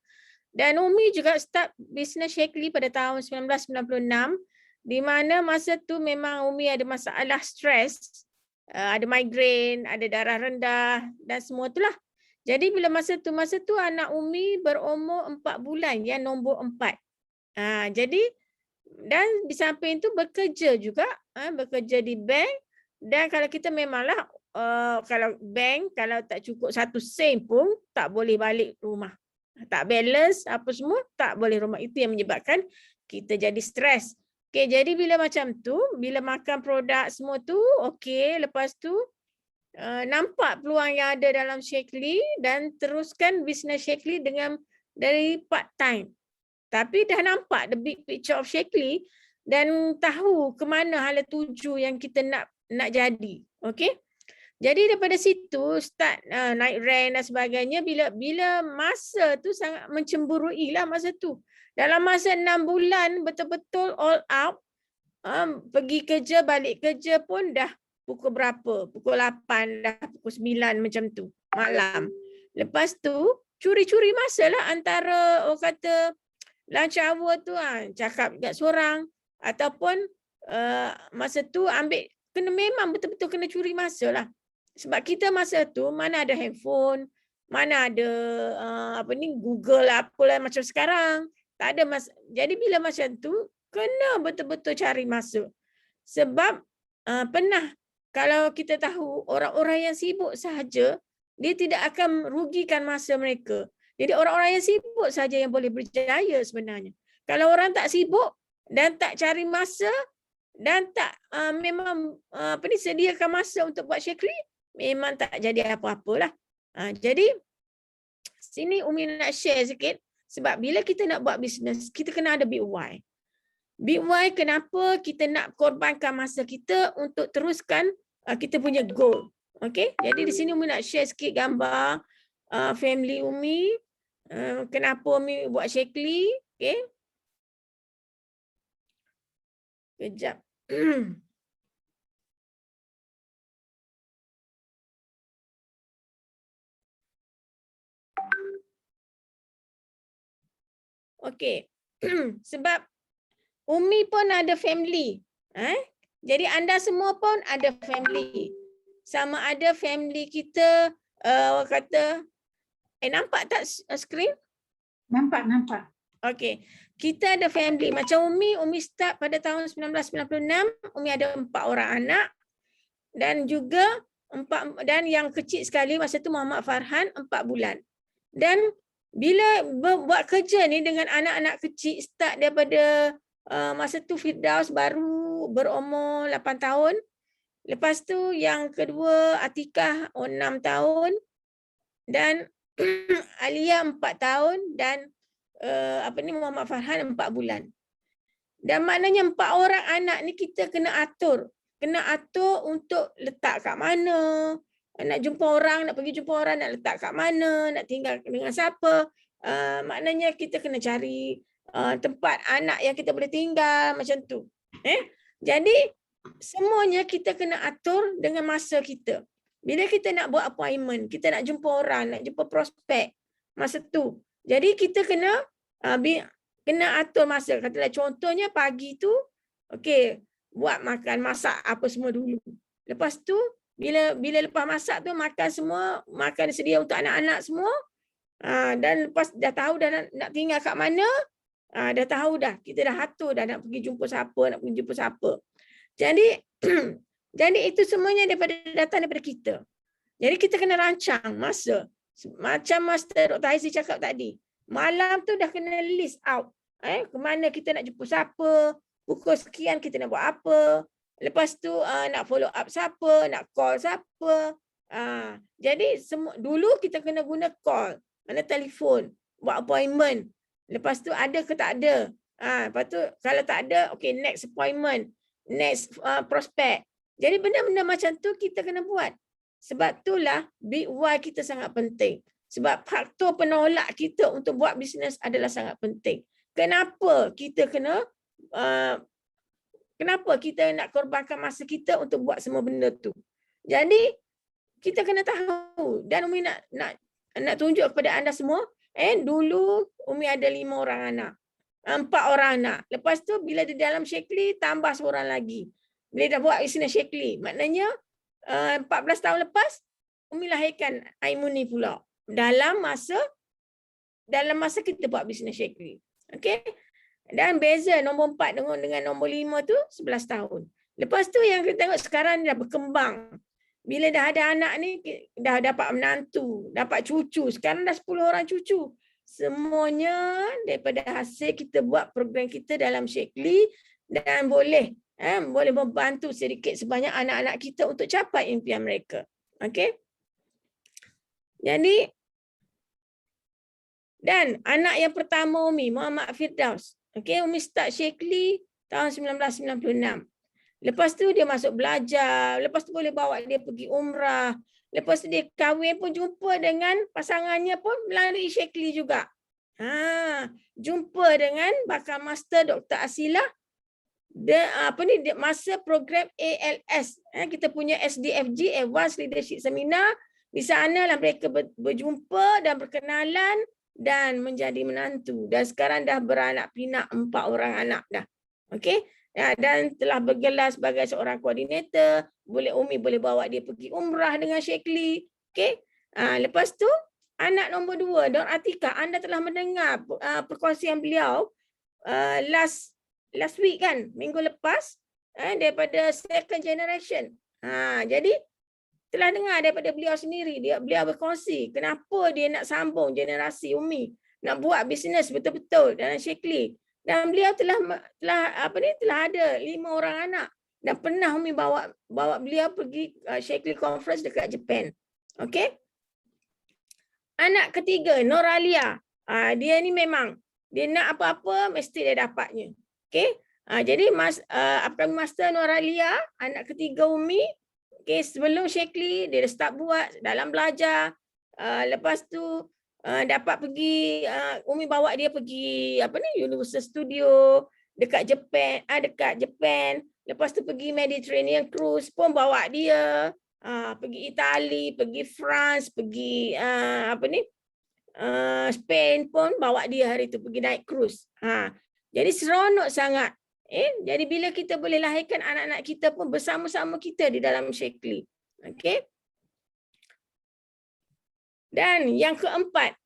Dan Umi juga start bisnes Shaklee pada tahun 1996, di mana masa tu memang Umi ada masalah stres, ada migraine, ada darah rendah dan semua itulah. Jadi bila masa tu anak Umi berumur 4 bulan, yang nombor 4. Jadi dan di samping itu bekerja juga, bekerja di bank, dan kalau kita memanglah kalau bank kalau tak cukup 1 sen pun tak boleh balik rumah. Tak balance apa semua, tak boleh rumah. Itu yang menyebabkan kita jadi stres. Okey, jadi bila macam tu, bila makan produk semua tu, okey, lepas tu nampak peluang yang ada dalam Shaklee dan teruskan bisnes Shaklee dengan dari part time. Tapi dah nampak the big picture of Shaklee dan tahu ke mana hala tuju yang kita nak jadi. Okey. Jadi daripada situ start naik rank dan sebagainya. Bila masa tu sangat mencemburui lah masa tu. Dalam masa 6 bulan betul-betul all out. Pergi kerja, balik kerja pun dah pukul berapa? Pukul 8, dah pukul 9 macam tu malam. Lepas tu curi-curi masa lah antara orang kata lunch hour tu cakap dekat seorang ataupun masa tu memang betul-betul kena curi masa lah. Sebab kita masa tu mana ada handphone, mana ada Google apalah macam sekarang. Tak ada masa. Jadi bila macam tu kena betul-betul cari masa. Sebab pernah kalau kita tahu orang-orang yang sibuk sahaja, dia tidak akan merugikan masa mereka. Jadi orang-orang yang sibuk saja yang boleh berjaya sebenarnya. Kalau orang tak sibuk dan tak cari masa dan tak memang sediakan masa untuk buat syekli, memang tak jadi apa-apalah. Jadi sini Umi nak share sikit, sebab bila kita nak buat bisnes, kita kena ada big why. Big why kenapa kita nak korbankan masa kita untuk teruskan kita punya goal. Okay, jadi di sini Umi nak share sikit gambar family Umi, kenapa Umi buat syekli. Okay, kejap. Okay, sebab Umi pun ada family. Jadi anda semua pun ada family. Sama ada family kita kata nampak tak skrin? Nampak. Okey. Kita ada family. Macam Umi start pada tahun 1996, Umi ada 4 orang anak dan juga dan yang kecil sekali masa tu Muhammad Farhan 4 bulan. Dan bila buat kerja ni dengan anak-anak kecil, start daripada masa tu Firdaus baru berumur 8 tahun. Lepas tu yang kedua Atikah 6 tahun dan Alia 4 tahun dan Muhammad Farhan 4 bulan. Dan maknanya 4 orang anak ni kita kena atur. Kena atur untuk letak kat mana, nak jumpa orang, nak pergi jumpa orang, nak letak kat mana, nak tinggal dengan siapa. Maknanya kita kena cari tempat anak yang kita boleh tinggal macam tu. Jadi semuanya kita kena atur dengan masa kita. Bila kita nak buat appointment, kita nak jumpa orang, nak jumpa prospek masa tu. Jadi kita kena atur masa. Katalah contohnya pagi tu, okey, buat makan, masak apa semua dulu. Lepas tu bila lepas masak tu makan semua, makan sedia untuk anak-anak semua. Dan lepas dah tahu dah nak tinggal kat mana, dah tahu dah, kita dah atur dah nak pergi jumpa siapa, Jadi itu semuanya datang daripada kita. Jadi kita kena rancang masa. Macam Master Dr. Haizi cakap tadi. Malam tu dah kena list out. Ke mana kita nak jumpa siapa, pukul sekian kita nak buat apa. Lepas tu nak follow up siapa, nak call siapa. Jadi dulu kita kena guna call, mana telefon, buat appointment. Lepas tu ada ke tak ada. Lepas tu kalau tak ada, okay, next appointment, next prospect. Jadi benda-benda macam tu kita kena buat. Sebab itulah big why kita sangat penting. Sebab faktor penolak kita untuk buat bisnes adalah sangat penting. Kenapa kita nak korbankan masa kita untuk buat semua benda tu. Jadi kita kena tahu. Dan Umi nak tunjuk kepada anda semua, dulu Umi ada 5 orang anak. 4 orang anak. Lepas tu bila di dalam syekli tambah seorang lagi. Bila dah buat bisnes syekli, maknanya 14 tahun lepas Umi lahirkan Aimuni pula. Dalam masa kita buat bisnes syekli. Okey? Dan beza nombor 4 dengan nombor 5 tu 11 tahun. Lepas tu yang kita tengok sekarang dah berkembang. Bila dah ada anak ni, dah dapat menantu, dapat cucu. Sekarang dah 10 orang cucu. Semuanya daripada hasil kita buat program kita dalam syekli dan boleh membantu sedikit sebanyak anak-anak kita untuk capai impian mereka. Okey? Jadi, dan anak yang pertama Umi, Muhammad Firdaus. Okey, Umi start syekli tahun 1996. Lepas tu dia masuk belajar, lepas tu boleh bawa dia pergi umrah, lepas tu dia kahwin pun jumpa dengan pasangannya pun melalui syekli juga. Jumpa dengan bakal Master Dr. Asilah masa program ALS. Kita punya SDFG, Advanced Leadership Seminar, Di sanalah mereka berjumpa dan berkenalan dan menjadi menantu. Dan sekarang dah beranak pinak 4 orang anak dah. Okey. Ya, dan telah bergelar sebagai seorang koordinator. Umi boleh bawa dia pergi umrah dengan Sheikh Lee. Okey. Lepas tu anak nombor 2, Dawn Atika, anda telah mendengar perkongsian beliau last week kan, minggu lepas, daripada second generation. Jadi telah dengar daripada beliau sendiri, beliau berkongsi kenapa dia nak sambung generasi Umi, nak buat bisnes betul-betul dalam Sheikh Lee. Dan beliau telah ada 5 orang anak dan pernah Umi bawa beliau pergi Sheikh Lee conference dekat Japan. Okey. Anak ketiga, Noralia. Dia ni memang dia nak apa-apa mesti dia dapatnya. Okey. Jadi Master Noralia, anak ketiga Umi, okey, sebelum Sheikh Lee dia dah start buat dalam belajar. Lepas tu dapat pergi Umi bawa dia pergi Universal Studio dekat Japan. Lepas tu pergi Mediterranean Cruise pun bawa dia. Pergi Itali, pergi France, pergi Spain pun bawa dia hari tu pergi naik cruise. Jadi seronok sangat. Jadi bila kita boleh lahirkan anak-anak kita pun bersama-sama kita di dalam Sheikh Lee. Okey. Dan yang keempat,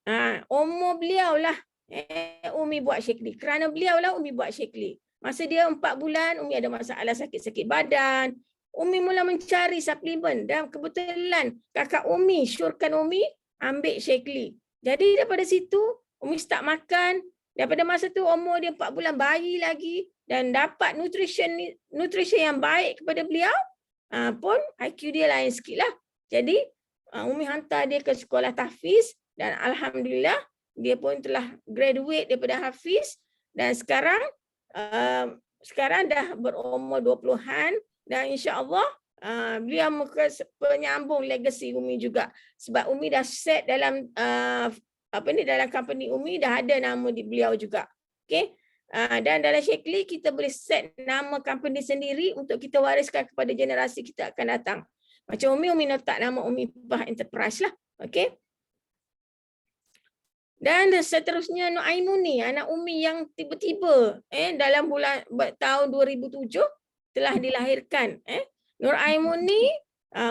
umur beliau lah Umi buat Sheikh Lee. Kerana beliau lah Umi buat Sheikh Lee. Masa dia 4 bulan, Umi ada masalah sakit-sakit badan. Umi mula mencari suplemen dan kebetulan kakak Umi syorkan Umi ambil Sheikh Lee. Jadi daripada situ Umi start makan. Daripada masa tu umur dia 4 bulan, bayi lagi, dan dapat nutrition yang baik kepada beliau, pun IQ dia lain sikit lah. Jadi Umi hantar dia ke sekolah tahfiz dan alhamdulillah dia pun telah graduate daripada hafiz dan sekarang dah berumur 20-an. Dan insya-Allah beliau penyambung legacy Umi juga. Sebab Umi dah set dalam dalam company Umi dah ada nama di beliau juga. Okey. Dan dalam Sheikh Lee kita boleh set nama company sendiri untuk kita wariskan kepada generasi kita akan datang. Macam Umi letak nama Umi Bah Enterprise lah. Okey. Dan seterusnya Nuaimuni, anak Umi yang tiba-tiba dalam tahun 2007 telah dilahirkan. Nur Aimuni,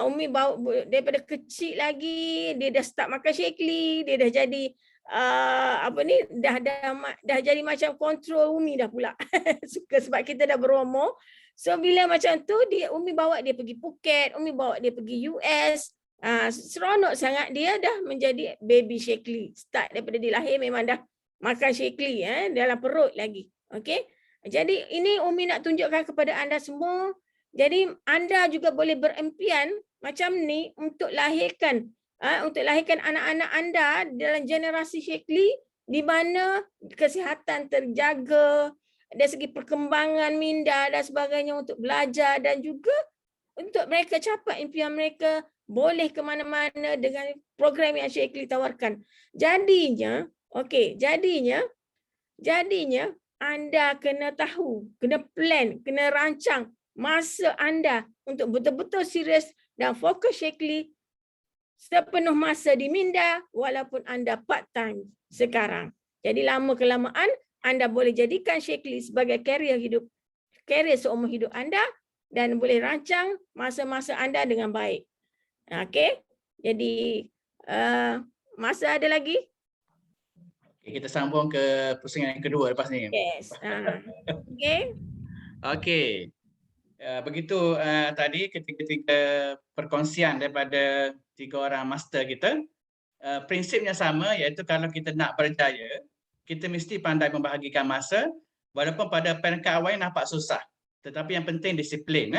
Umi bawa daripada kecil lagi, dia dah start makan Sheikh Lee, dia dah jadi dah jadi macam kontrol Umi dah pula. Suka sebab kita dah berumur. So bila macam tu Umi bawa dia pergi Phuket, Umi bawa dia pergi US. Seronok sangat, dia dah menjadi baby Sheikh Lee. Start daripada dia lahir memang dah makan Sheikh Lee dalam perut lagi. Okey. Jadi ini Umi nak tunjukkan kepada anda semua. Jadi anda juga boleh berimpian macam ni untuk lahirkan anak-anak anda dalam generasi Sheikh Lee di mana kesihatan terjaga, dari segi perkembangan minda dan sebagainya untuk belajar dan juga untuk mereka capai impian mereka, boleh ke mana-mana dengan program yang Sheikh Lee tawarkan. Jadinya anda kena tahu, kena plan, kena rancang masa anda untuk betul-betul serius dan fokus Sheikh Lee sepenuh masa di minda walaupun anda part time sekarang. Jadi lama-kelamaan anda boleh jadikan Sheikh Lee sebagai karier seumur hidup anda dan boleh rancang masa-masa anda dengan baik. Okey. Jadi masa ada lagi? Kita sambung ke pusingan yang kedua lepas ni. Yes. Okey. Okey. Begitu tadi ketiga perkongsian daripada 3 orang master kita. Prinsipnya sama, iaitu kalau kita nak berjaya, kita mesti pandai membahagikan masa walaupun pada peringkat awal nampak susah. Tetapi yang penting disiplin.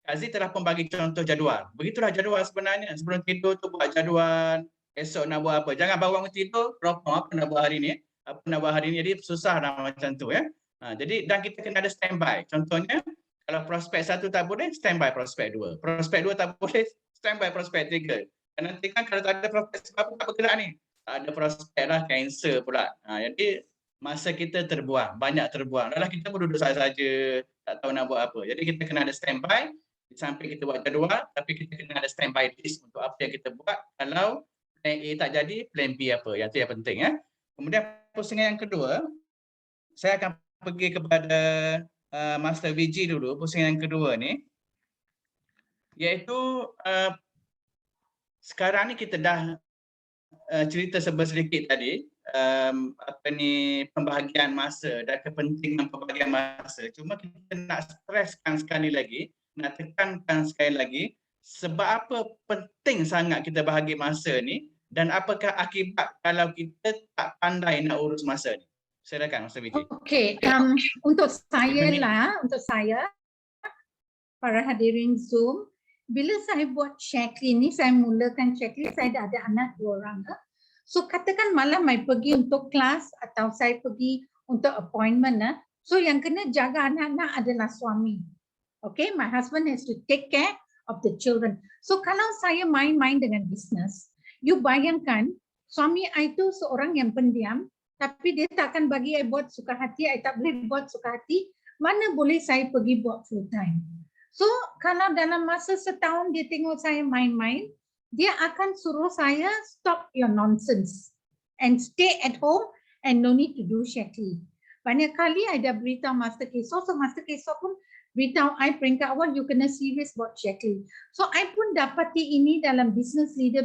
Kak Zee telah pun bagi contoh jadual. Begitulah jadual sebenarnya. Sebelum tidur tu buat jadual. Esok nak buat apa. Jangan bangun tidur, apa nak buat hari ni. Apa nak buat hari ni. Jadi susah dah macam tu. Jadi dan kita kena ada standby. Contohnya, kalau prospek 1 tak boleh, standby prospek 2. Prospek 2 tak boleh, standby prospek 3. Dan nanti kan kalau tak ada prospek sebab tak bergerak ni. Tak ada prospek lah, cancel pula. Jadi masa kita terbuang, banyak terbuang. Dalam kita pun duduk saja-saja, tak tahu nak buat apa. Jadi kita kena ada standby. Di samping kita buat jadual, tapi kita kena ada standby list untuk apa yang kita buat. Kalau plan A tak jadi, plan B apa. Yang itu yang penting. Kemudian pusingan yang kedua, saya akan pergi kepada Master VG dulu, pusingan yang kedua ni. Iaitu sekarang ni kita dah cerita sedikit tadi, pembahagian masa dan kepentingan pembahagian masa. Cuma kita nak streskan sekali lagi, nak tekankan sekali lagi, sebab apa penting sangat kita bahagi masa ni dan apakah akibat kalau kita tak pandai nak urus masa ni. Silakan Mr. Vijay. Okey, untuk saya, para hadirin Zoom, bila saya buat checklist ni, saya mulakan checklist, saya dah ada anak 2 orang. So katakan malam saya pergi untuk kelas atau saya pergi untuk appointment. So yang kena jaga anak-anak adalah suami. Okay, my husband has to take care of the children. So kalau saya main-main dengan bisnes, you bayangkan suami saya itu seorang yang pendiam, tapi dia tak akan bagi saya buat suka hati, saya tak boleh buat suka hati, mana boleh saya pergi buat full time. So kalau dalam masa setahun dia tengok saya main-main, dia akan suruh saya stop your nonsense and stay at home and no need to do checklist. Banyak kali I dah beritahu Master Keso, so Master Keso pun beritahu I peringkat awal you kena serious buat checklist. So I pun dapati ini dalam business leader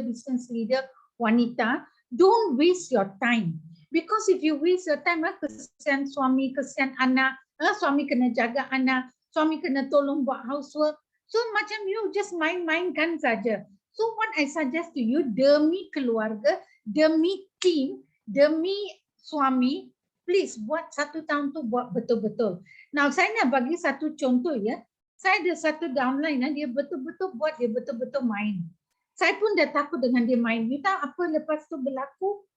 wanita, don't waste your time. Because if you waste your time, kesian suami, kesian anak, suami kena jaga anak, suami kena tolong buat housework. So macam you just main-mainkan saja. So what I suggest to you, demi keluarga, demi team, demi suami, please buat 1 tahun tu buat betul-betul. Now saya nak bagi satu contoh ya. Saya ada satu downline, dia betul-betul buat, dia betul-betul main. Saya pun dah takut dengan dia main. You tahu apa lepas tu berlaku?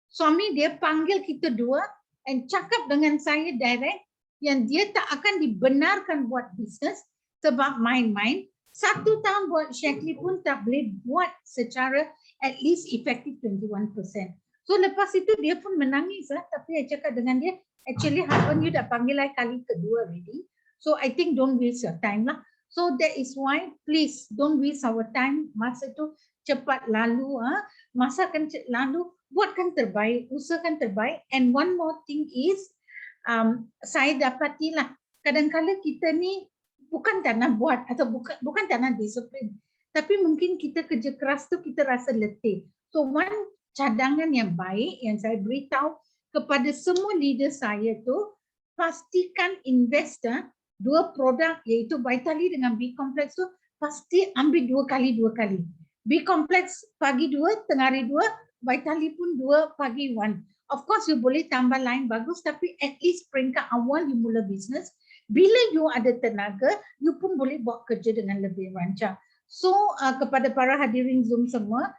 Suami dia panggil kita dua and cakap dengan saya direct yang dia tak akan dibenarkan buat bisnes sebab main-main. 1 tahun buat checklist pun tak boleh buat secara at least effective 21%. So lepas itu dia pun menangis tapi saya cakap dengan dia, actually husband you dah panggil saya kali kedua already. So I think don't waste your time lah. So that is why please don't waste our time. Masa tu cepat lalu, masa akan lalu, buatkan terbaik, usahakan terbaik. And one more thing is, saya dapatilah kadang-kadang kita ni bukan tak nak buat atau bukan tak nak disiplin, tapi mungkin kita kerja keras tu kita rasa letih. So one cadangan yang baik yang saya beritahu kepada semua leader saya tu, pastikan invest 2 produk iaitu Vitali dengan B Complex tu pasti ambil 2 kali. B Complex pagi 2, tengah hari 2, Vitali pun 2, pagi 1. Of course you boleh tambah lain bagus, tapi at least peringkat awal you mula bisnes. Bila you ada tenaga, you pun boleh buat kerja dengan lebih rancang. So kepada para hadirin Zoom semua,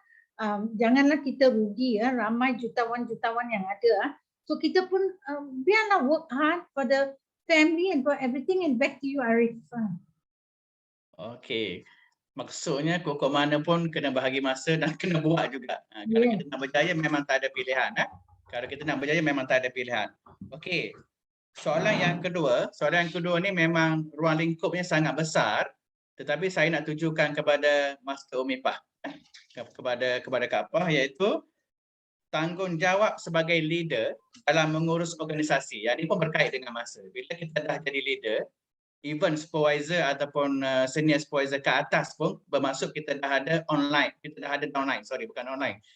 janganlah kita rugi ramai jutawan-jutawan yang ada. So kita pun biarlah work hard for the family and for everything, and back to you Arif. Okey. Maksudnya pokok mana pun kena bahagi masa dan kena buat juga. Kalau kita nak berjaya memang tak ada pilihan. Kalau kita nak berjaya memang tak ada pilihan. Okey. Soalan yang kedua ni memang ruang lingkupnya sangat besar, tetapi saya nak tujukan kepada Master Umipah, kepada Kak Pah, iaitu tanggungjawab sebagai leader dalam mengurus organisasi. Yang ini pun berkait dengan masa. Bila kita dah jadi leader, even supervisor ataupun senior supervisor ke atas pun bermaksud kita dah ada online, kita dah ada downline,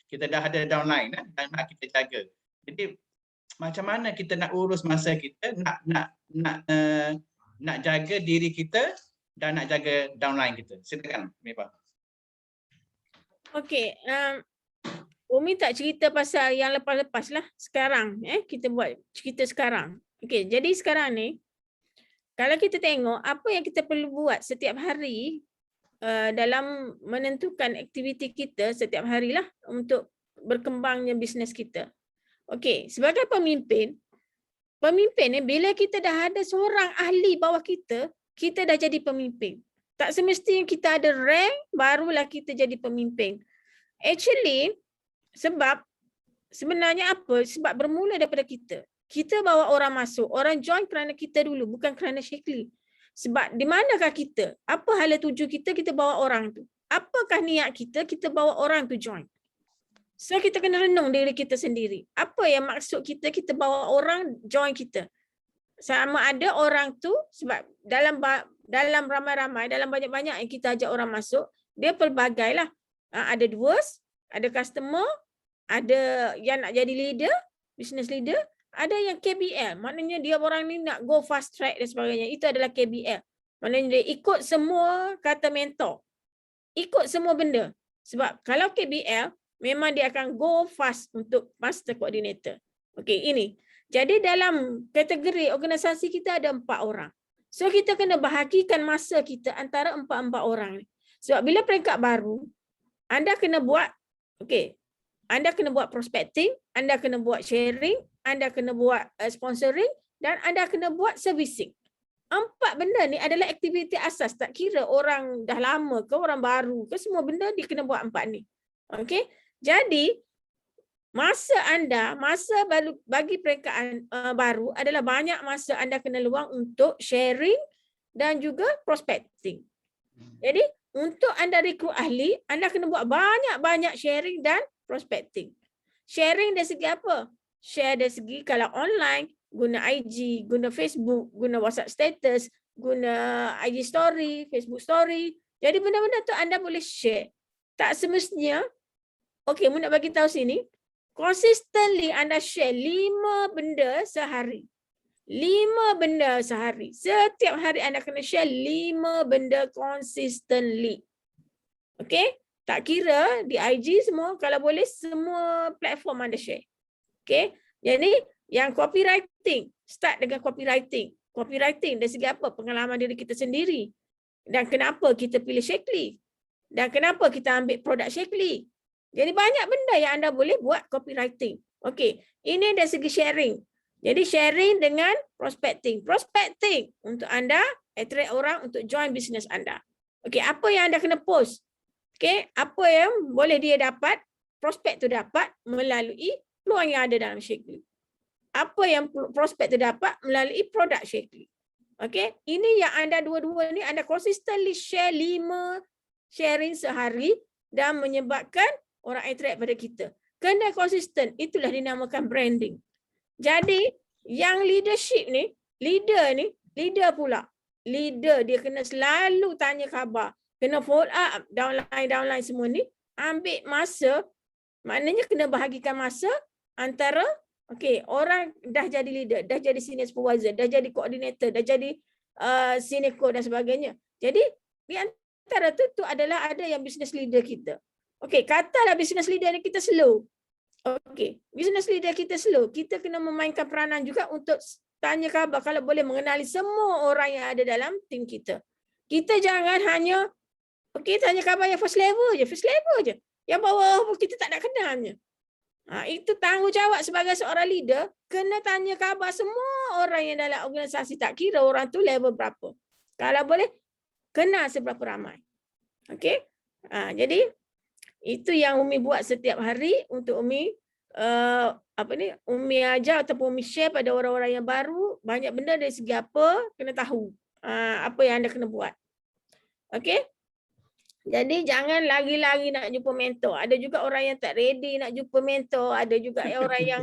kita dah ada downline dan nak kita jaga. Jadi macam mana kita nak urus masa kita, nak jaga diri kita dan nak jaga downline kita. Silakan Mipah. Okey, Umi tak cerita pasal yang lepas-lepas lah. Sekarang kita buat cerita sekarang. Okey, jadi sekarang ni kalau kita tengok apa yang kita perlu buat setiap hari dalam menentukan aktiviti kita setiap harilah untuk berkembangnya bisnes kita. Okey, sebagai pemimpin ni bila kita dah ada seorang ahli bawah kita, kita dah jadi pemimpin. Tak semestinya kita ada rank barulah kita jadi pemimpin. Actually, sebab sebenarnya apa? Sebab bermula daripada kita. Kita bawa orang masuk, orang join kerana kita dulu, bukan kerana checklist. Sebab di manakah kita? Apa hala tuju kita, kita bawa orang tu? Apakah niat kita, kita bawa orang tu join? So kita kena renung diri kita sendiri. Apa yang maksud kita, kita bawa orang join kita? Sama ada orang tu, sebab dalam ramai-ramai, dalam banyak-banyak yang kita ajak orang masuk, dia pelbagai lah. Ada duos, ada customer, ada yang nak jadi leader, business leader, ada yang KBL. Maknanya dia orang ni nak go fast track dan sebagainya. Itu adalah KBL. Maknanya dia ikut semua kata mentor. Ikut semua benda. Sebab kalau KBL, memang dia akan go fast untuk master coordinator. Okey, ini. Jadi dalam kategori organisasi kita ada 4 orang. So kita kena bahagikan masa kita antara 4 orang ni. Sebab bila peringkat baru, anda kena buat, okey, anda kena buat prospecting, anda kena buat sharing, anda kena buat sponsoring dan anda kena buat servicing. 4 benda ni adalah aktiviti asas. Tak kira orang dah lama ke orang baru ke, semua benda dia kena buat 4 ni. Okey. Jadi masa anda, masa bagi peringkat baru adalah banyak masa anda kena luang untuk sharing dan juga prospecting. Jadi untuk anda rekrut ahli, anda kena buat banyak-banyak sharing dan prospecting. Sharing dari segi apa? Share dari segi kalau online, guna IG, guna Facebook, guna WhatsApp status, guna IG story, Facebook story. Jadi benda-benda tu anda boleh share. Tak semestinya, okey, mu nak bagi tahu sini, consistently anda share 5 benda sehari. 5 benda sehari. Setiap hari anda kena share 5 benda consistently. Okey? Tak kira di IG semua, kalau boleh semua platform anda share. Okey? Jadi yang copywriting, start dengan copywriting. Copywriting dari segi apa? Pengalaman diri kita sendiri. Dan kenapa kita pilih Shaklee? Dan kenapa kita ambil produk Shaklee? Jadi banyak benda yang anda boleh buat copywriting. Okey, ini dari segi sharing. Jadi sharing dengan prospecting. Prospecting untuk anda attract orang untuk join bisnes anda. Okey, apa yang anda kena post? Okey, apa yang boleh dia dapat, prospek tu dapat melalui peluang yang ada dalam Shaklee. Apa yang prospek tu dapat melalui produk Shaklee. Okey, ini yang anda dua-dua ni anda consistently share 5 sharing sehari dan menyebabkan orang attract pada kita. Kena konsisten, itulah dinamakan branding. Jadi, yang leadership ni, leader pula. Leader dia kena selalu tanya khabar, kena follow up downline semua ni, ambil masa, maknanya kena bahagikan masa antara okey, orang dah jadi leader, dah jadi senior supervisor, dah jadi coordinator, dah jadi senior co dan sebagainya. Jadi, di antara tu adalah ada yang business leader kita. Okey, katalah business leader ni kita slow. Okey, business leader kita slow. Kita kena memainkan peranan juga untuk tanya khabar kalau boleh mengenali semua orang yang ada dalam tim kita. Kita jangan hanya okey tanya khabar yang first level je. Yang bawah kita tak nak kenalnya. Itu tanggungjawab sebagai seorang leader, kena tanya khabar semua orang yang dalam organisasi, tak kira orang tu level berapa. Kalau boleh kenal seberapa ramai. Okey? Jadi itu yang Umi buat setiap hari untuk Umi Umi ajar ataupun Umi share pada orang-orang yang baru banyak benda dari segi apa kena tahu apa yang anda kena buat. Okey? Jadi jangan lagi-lagi nak jumpa mentor. Ada juga orang yang tak ready nak jumpa mentor, ada juga orang yang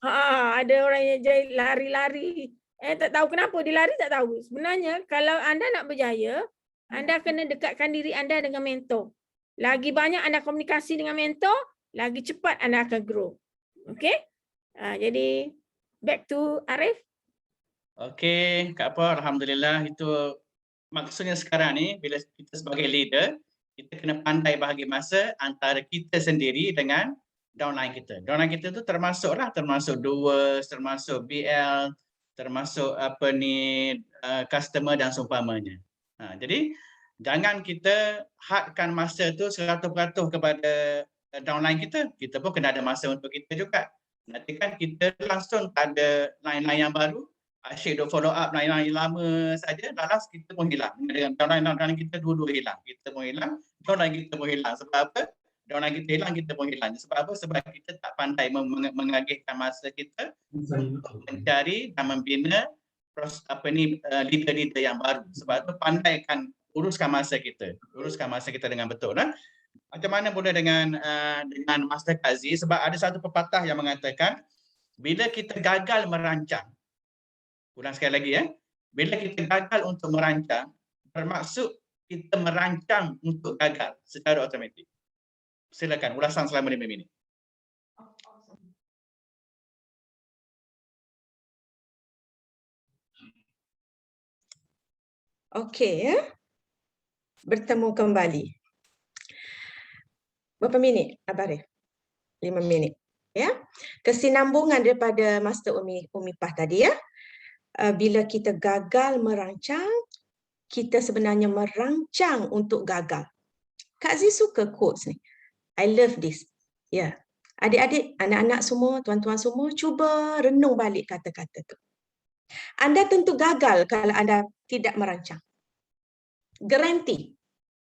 ada orang yang jadi lari-lari. Tak tahu kenapa dia lari, tak tahu. Sebenarnya kalau anda nak berjaya, anda kena dekatkan diri anda dengan mentor. Lagi banyak anda komunikasi dengan mentor, lagi cepat anda akan grow. Okey? Jadi back to Arif. Okey, Kak Apa, alhamdulillah itu maksudnya sekarang ni bila kita sebagai leader, kita kena pandai bahagi masa antara kita sendiri dengan downline kita. Downline kita tu termasuk duos, termasuk BL, termasuk customer dan seumpamanya. Jadi jangan kita hadkan masa tu 100% kepada downline kita. Kita pun kena ada masa untuk kita juga. Nanti kan kita langsung tak ada line-line yang baru, asyik duk follow up line-line lama saja, lalas kita pun hilang. Dengan downline kita dua-dua hilang. Kita pun hilang, downline kita pun hilang. Sebab apa? Downline kita hilang, kita pun hilang. Sebab apa? Sebab kita tak pandai mengagihkan masa kita untuk mencari dan membina leader-leader yang baru. Sebab tu pandaikan uruskan masa kita dengan betul. Macam mana pula dengan Master Kazi, sebab ada satu pepatah yang mengatakan bila kita gagal merancang, ulang sekali lagi bila kita gagal untuk merancang, bermaksud kita merancang untuk gagal secara automatik. Silakan ulasan selama 5 minit. Okey, bertemu kembali. Berapa minit, Abang Arif? 5 minit. Ya. Kesinambungan daripada Master Umipah tadi ya. Bila kita gagal merancang, kita sebenarnya merancang untuk gagal. Kak Zee suka quotes ni. I love this. Ya. Adik-adik, anak-anak semua, tuan-tuan semua, cuba renung balik kata-kata tu. Anda tentu gagal kalau anda tidak merancang. Garanti.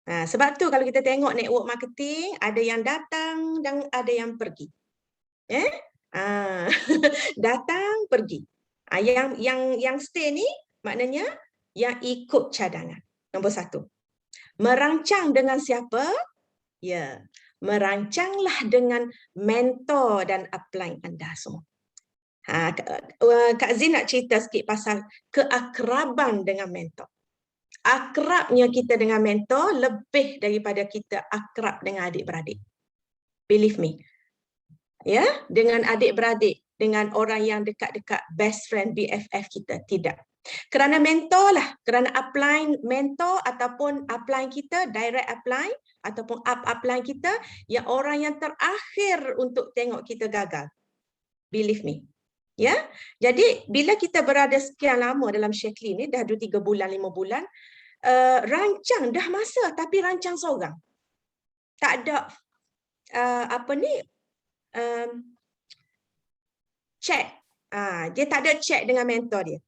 Sebab tu kalau kita tengok network marketing, ada yang datang dan ada yang pergi. Datang, pergi. Yang stay ni maknanya yang ikut cadangan. Nombor 1. Merancang dengan siapa? Ya, merancanglah dengan mentor dan upline anda semua. Kak Zee nak cerita sikit pasal keakraban dengan mentor. Akrabnya kita dengan mentor lebih daripada kita akrab dengan adik-beradik. Believe me. Ya, dengan adik-beradik, dengan orang yang dekat-dekat, best friend, BFF kita, tidak. Kerana mentor lah, kerana upline mentor ataupun upline kita, direct upline ataupun upline kita, yang orang yang terakhir untuk tengok kita gagal. Believe me. Ya, jadi bila kita berada sekian lama dalam Shaklee ni, dah 2-3 bulan, 5 bulan, rancang dah masa tapi rancang seorang. Tak ada check. Dia tak ada check dengan mentor dia.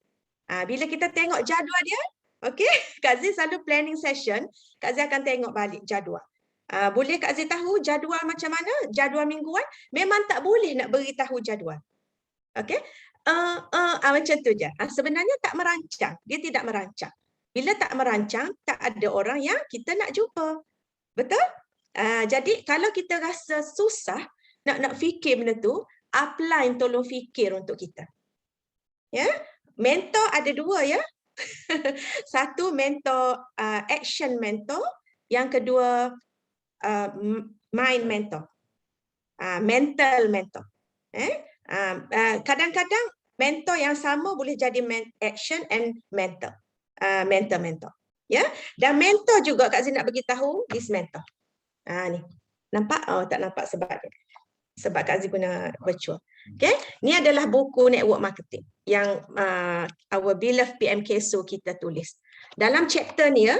Bila kita tengok jadual dia, okey, Kak Zee selalu planning session, Kak Zee akan tengok balik jadual. Boleh Kak Zee tahu jadual macam mana? Jadual mingguan, memang tak boleh nak beritahu jadual. Okey? Macam tu je. Sebenarnya tak merancang. Dia tidak merancang. Bila tak merancang, tak ada orang yang kita nak jumpa. Betul? Jadi kalau kita rasa susah nak fikir benda tu, upline tolong fikir untuk kita. Ya? Mentor ada 2 ya. Satu mentor action mentor, yang kedua mind mentor. Mental mentor. Kadang-kadang mentor yang sama boleh jadi action and mentor. Mentor. Ya. Dan mentor juga Kak Zee nak bagi tahu this mentor. Ni. Nampak? Tak nampak sebab Kak Zee guna virtual. Okay? Ni adalah buku network marketing yang our beloved PMKSO kita tulis. Dalam chapter ni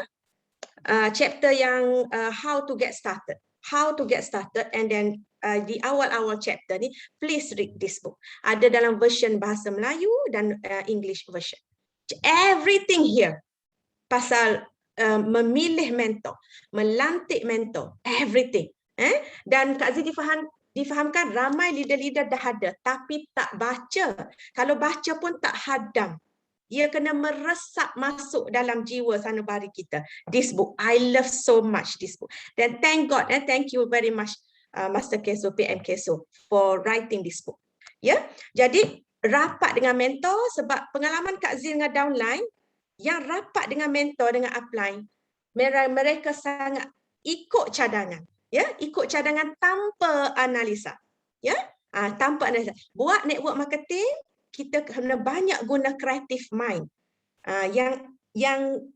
chapter yang how to get started. How to get started, and then di awal-awal chapter ni, please read this book. Ada dalam version bahasa Melayu dan English version. Everything here pasal memilih mentor, melantik mentor, everything. Dan Kak Zee difahamkan ramai leader-leader dah ada tapi tak baca. Kalau baca pun tak hadam. Dia kena meresap masuk dalam jiwa sanubari kita. This book, I love so much this book. Dan thank God and thank you very much Master Keso, PM Keso for writing this book. Ya, jadi rapat dengan mentor, sebab pengalaman Kak Zee dengan downline, yang rapat dengan mentor dengan upline, mereka sangat ikut cadangan. Ya, ikut cadangan tanpa analisa. Ya, tanpa analisa. Buat network marketing, kita kena banyak guna creative mind. Yang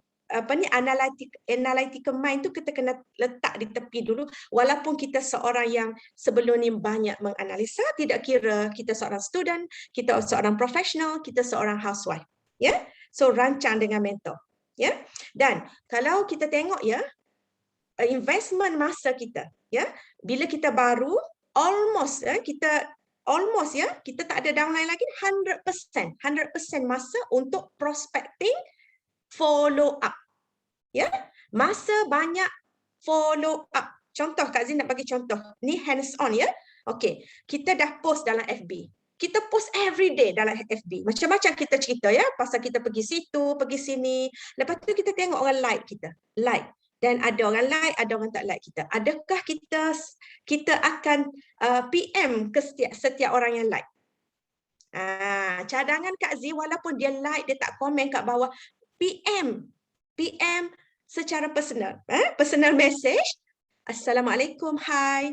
analytical mind tu kita kena letak di tepi dulu, walaupun kita seorang yang sebelum ni banyak menganalisa, tidak kira kita seorang student, kita seorang profesional, kita seorang housewife. Ya, so rancang dengan mentor. Ya, dan kalau kita tengok ya, investment masa kita, ya, bila kita baru almost kita tak ada downline lagi, 100% masa untuk prospecting, follow up. Ya, masa banyak follow up. Contoh Kak Zee nak bagi contoh. Ni hands on ya. Okey, kita dah post dalam FB. kita post every day dalam FB. Macam-macam kita cerita ya, pasal kita pergi situ, pergi sini. Lepas tu kita tengok orang like kita. Like. Dan ada orang like, ada orang tak like kita. Adakah kita akan PM ke setiap orang yang like? Cadangan Kak Z, walaupun dia like, dia tak komen kat bawah, PM secara personal, personal message. Assalamualaikum, hai,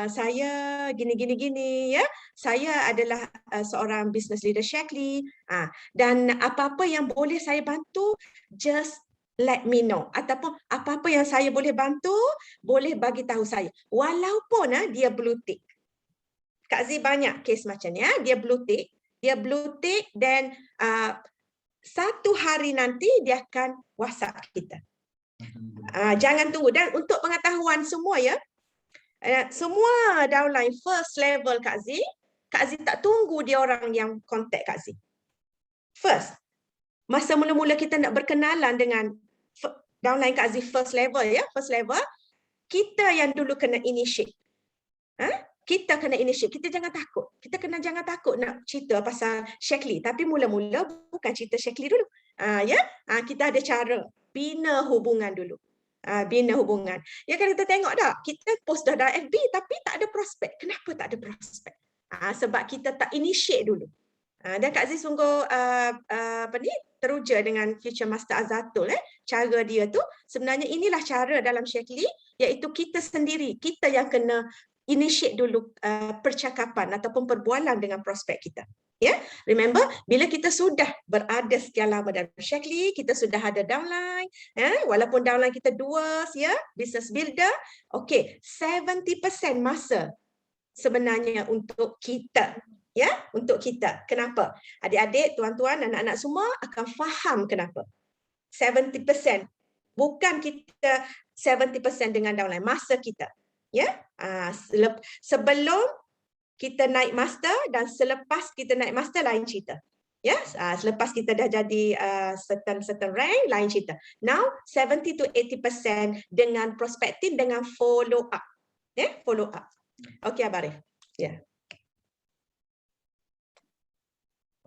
saya gini ya, saya adalah seorang business leader Shaklee, dan apa-apa yang boleh saya bantu, just let me know, ataupun apa-apa yang saya boleh bantu, boleh bagi tahu saya, walaupun dia blue tick. Kak Z banyak kes macam ni, dia blue tick dan satu hari nanti dia akan WhatsApp kita. Jangan tunggu. Dan untuk pengetahuan semua ya, semua downline first level Kak Z tak tunggu dia orang yang contact Kak Z. First, masa mula-mula kita nak berkenalan dengan downline Kak Z first level ya, kita yang dulu kena initiate. Kita kena initiate, kita jangan takut. Jangan takut nak cerita pasal Shaklee, tapi mula-mula bukan cerita Shaklee dulu. Kita ada cara bina hubungan dulu. Bina hubungan. Ya, kalau kita tengok dah, kita post dah dalam FB tapi tak ada prospek. Kenapa tak ada prospek? Sebab kita tak initiate dulu. Dan Kak Z sungguh teruja dengan Future Master Azatul. Cara dia tu, sebenarnya inilah cara dalam Shaklee, iaitu kita sendiri, kita yang kena initiate dulu percakapan ataupun perbualan dengan prospek kita. Ya, remember, bila kita sudah berada sekian lama dalam Shaklee, kita sudah ada downline, walaupun downline kita 2 ya, business builder, okey, 70% masa sebenarnya untuk kita. Ya, untuk kita. Kenapa? Adik-adik, tuan-tuan, anak-anak semua akan faham kenapa. 70%. Bukan kita 70% dengan downline, masa kita. Ya, sebelum kita naik master dan selepas kita naik master lain cerita. Ya, selepas kita dah jadi certain rank lain cerita. Now 70 to 80% dengan prospecting, dengan follow up. Ya, follow up. Okey, Abang Arif. Ya.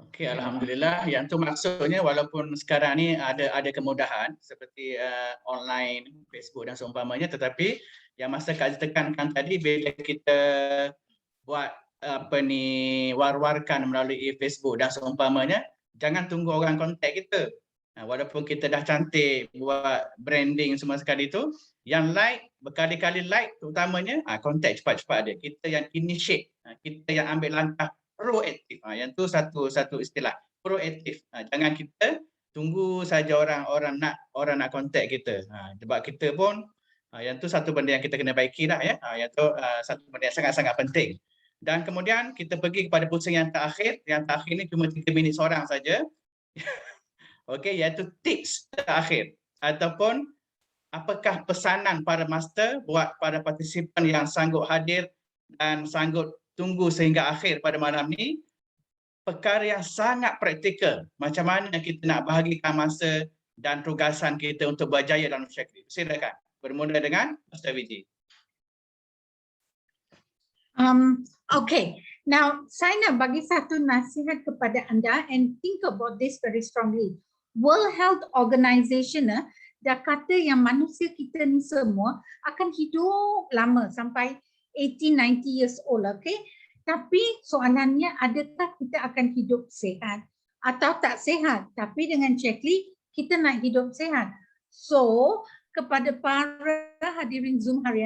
Okey, alhamdulillah. Yang tu maksudnya walaupun sekarang ni ada kemudahan seperti online, Facebook dan seumpamanya, tetapi yang masa Kak Z tekankan tadi, bila kita buat war-warkan melalui Facebook dan seumpamanya, jangan tunggu orang kontak kita. Walaupun kita dah cantik buat branding semua sekali tu, yang like, berkali-kali like terutamanya, kontak cepat-cepat dia. Kita yang initiate, kita yang ambil langkah proaktif. Yang tu satu istilah, proaktif. Jangan kita tunggu saja orang nak kontak kita. Sebab kita pun yang tu satu benda yang kita kena baiki dah ya. Yang tu satu benda yang sangat-sangat penting. Dan kemudian kita pergi kepada pusing yang terakhir. Yang terakhir ni cuma 3 minit seorang saja. Okey, iaitu tips terakhir ataupun apakah pesanan para master buat para partisipan yang sanggup hadir dan sanggup tunggu sehingga akhir pada malam ni. Perkara yang sangat praktikal. Macam mana kita nak bahagikan masa dan tugasan kita untuk berjaya dalam Shaklee. Silakan. Bermula dengan Master Wiji. Okay, now saya nak bagi satu nasihat kepada anda and think about this very strongly. World Health Organization dah kata yang manusia kita ni semua akan hidup lama sampai 80-90 years old, okay? Tapi soalannya, adakah kita akan hidup sehat atau tak sehat? Tapi dengan Shaklee kita nak hidup sehat. So kepada para hadirin Zoom hari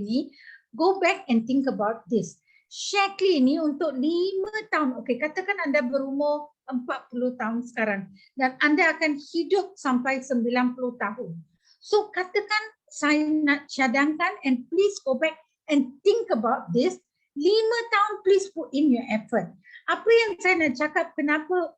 ini, go back and think about this. Shaklee ni untuk 5 tahun, okey, katakan anda berumur 40 tahun sekarang dan anda akan hidup sampai 90 tahun. So katakan saya nak cadangkan, and please go back and think about this. 5 tahun, please put in your effort. Apa yang saya nak cakap, kenapa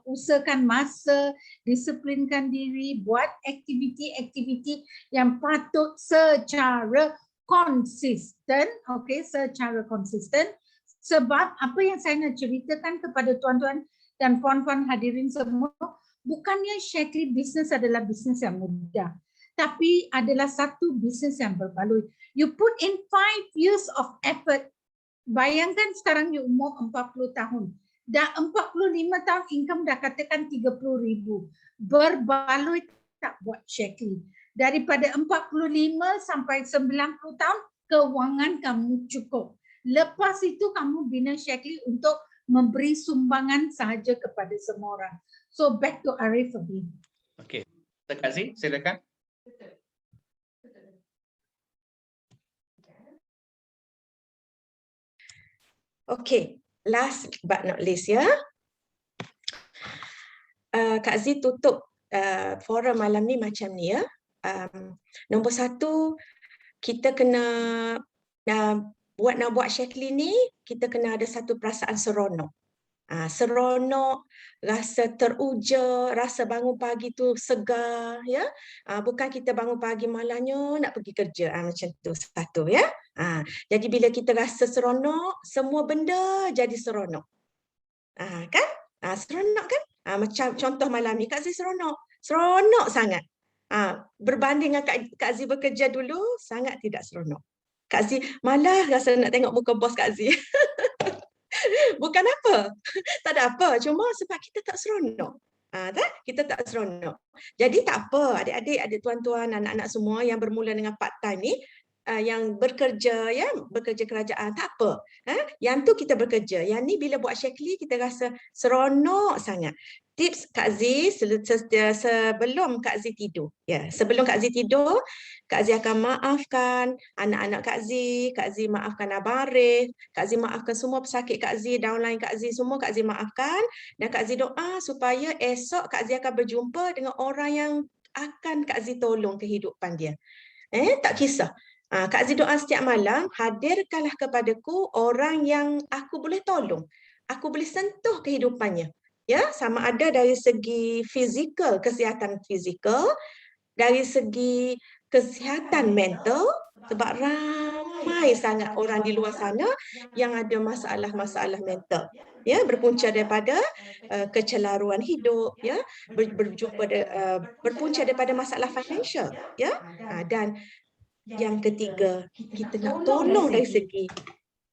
usahakan masa, disiplinkan diri, buat aktiviti-aktiviti yang patut secara konsisten, okey, secara konsisten. Sebab apa yang saya nak ceritakan kepada tuan-tuan dan puan-puan hadirin semua, bukannya Shaklee bisnes adalah bisnes yang mudah, tapi adalah satu bisnes yang berbaloi. You put in 5 years of effort Bayangkan sekarang di umur 40 tahun. Dah 45 tahun income dah katakan 30,000. Berbaloi tak buat Shaklee. Daripada 45 sampai 90 tahun, kewangan kamu cukup. Lepas itu kamu bina Shaklee untuk memberi sumbangan sahaja kepada semua orang. So back to Arif again. Okey. Terima kasih. Silakan. Okay, last but not least ya. Kak Z tutup forum malam ni macam ni ya. Nombor satu, kita kena nak buat Shaklee ni, kita kena ada satu perasaan seronok. Seronok, rasa teruja, rasa bangun pagi tu segar ya. Bukan kita bangun pagi malangnya nak pergi kerja, macam tu satu ya. Jadi bila kita rasa seronok, semua benda jadi seronok. Kan? Seronok kan? Macam contoh malam ni Kak Z seronok. Seronok sangat. Berbanding dengan Kak Z bekerja dulu, sangat tidak seronok. Kak Z malah rasa nak tengok muka bos Kak Z. Bukan apa. Tak ada apa. Cuma sebab kita tak seronok. Kita tak seronok. Jadi tak apa. Adik-adik, adik tuan-tuan, anak-anak semua yang bermula dengan part time ni, yang bekerja ya, bekerja kerajaan, tak apa. Yang tu kita bekerja. Yang ni bila buat Shaklee kita rasa seronok sangat. Tips Kak Z sebelum Kak Z tidur. Ya, sebelum Kak Z tidur, Kak Z akan maafkan anak-anak Kak Z maafkan Abang Arif, Kak Z maafkan semua pesakit Kak Z, downline Kak Z semua Kak Z maafkan, dan Kak Z doa supaya esok Kak Z akan berjumpa dengan orang yang akan Kak Z tolong kehidupan dia. Tak kisah. Kak Z doa setiap malam, hadirkanlah kepadaku orang yang aku boleh tolong, aku boleh sentuh kehidupannya. Ya, sama ada dari segi fizikal, kesihatan fizikal, dari segi kesihatan mental, sebab ramai sangat orang di luar sana yang ada masalah-masalah mental. Ya, berpunca daripada kecelaruan hidup, ya, berpunca daripada masalah financial, ya. Dan yang ketiga, kita nak tolong dari segi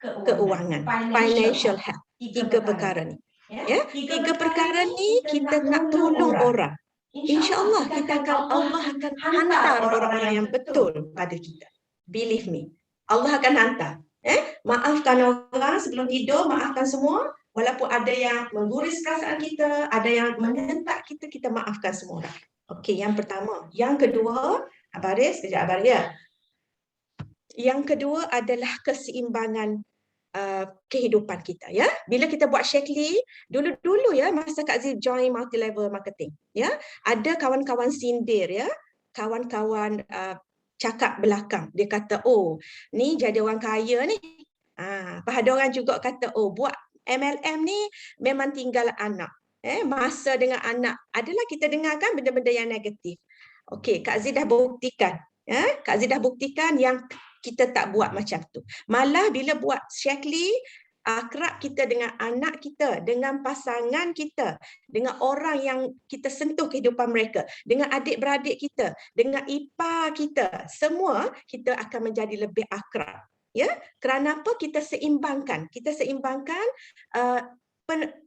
keuangan, financial health. Tiga perkara ni. Ya, tiga perkara ni kita nak tolong orang. InsyaAllah Allah akan hantar orang-orang yang betul pada kita. Believe me, Allah akan hantar. Maafkan orang sebelum tidur, maafkan semua. Walaupun ada yang mengguris perasaan kita, ada yang menyentak kita, kita maafkan semua orang. Okey, yang pertama. Yang kedua, Abaris, kejap Abaris ya. Yang kedua adalah keseimbangan kehidupan kita ya. Bila kita buat Shaklee, dulu-dulu ya masa Kak Z join multi level marketing ya, ada kawan-kawan sindir ya, kawan-kawan cakap belakang. Dia kata, "Oh, ni jadi orang kaya ni." Ada orang juga kata, "Oh, buat MLM ni memang tinggal anak." Masa dengan anak adalah kita dengarkan benda-benda yang negatif. Okey, Kak Z dah buktikan ya. Kak Z dah buktikan yang kita tak buat macam tu. Malah bila buat Shaklee, akrab kita dengan anak kita, dengan pasangan kita, dengan orang yang kita sentuh kehidupan mereka, dengan adik-beradik kita, dengan ipar kita, semua kita akan menjadi lebih akrab. Ya, kerana apa? Kita seimbangkan. Kita seimbangkan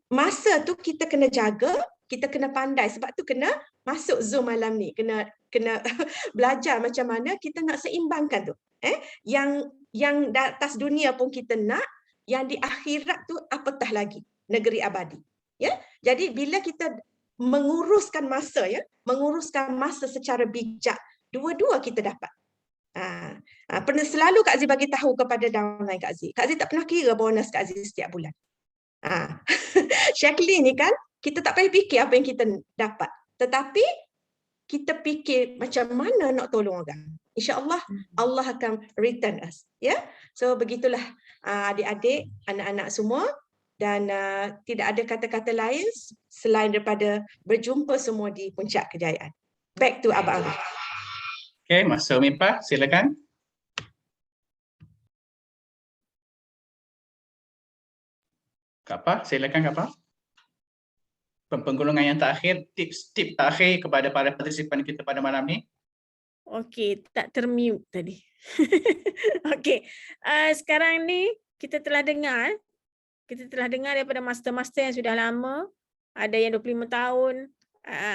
masa tu kita kena jaga, kita kena pandai. Sebab tu kena masuk Zoom malam ni, kena belajar macam mana kita nak seimbangkan tu. Yang di atas dunia pun kita nak, yang di akhirat tu apatah lagi, negeri abadi. Ya, jadi bila kita menguruskan masa ya, menguruskan masa secara bijak, dua-dua kita dapat. Pernah selalu Kak Z bagi tahu kepada downline Kak Z. Kak Z tak pernah kira bonus Kak Z setiap bulan. Shaklee ni kan, kita tak payah fikir apa yang kita dapat. Tetapi kita fikir macam mana nak tolong orang. InsyaAllah Allah akan return us. Ya, so begitulah adik-adik, anak-anak semua, dan tidak ada kata-kata lain selain daripada berjumpa semua di puncak kejayaan. Back to Abang Arif. Okey, Masa Umipah, silakan. Kak Pa, silakan Kak Pa. Penggolongan yang terakhir, tips-tips terakhir kepada para partisipan kita pada malam ni. Okey, tak termute tadi. Okey, sekarang ni kita telah dengar, daripada master-master yang sudah lama, ada yang 25 tahun,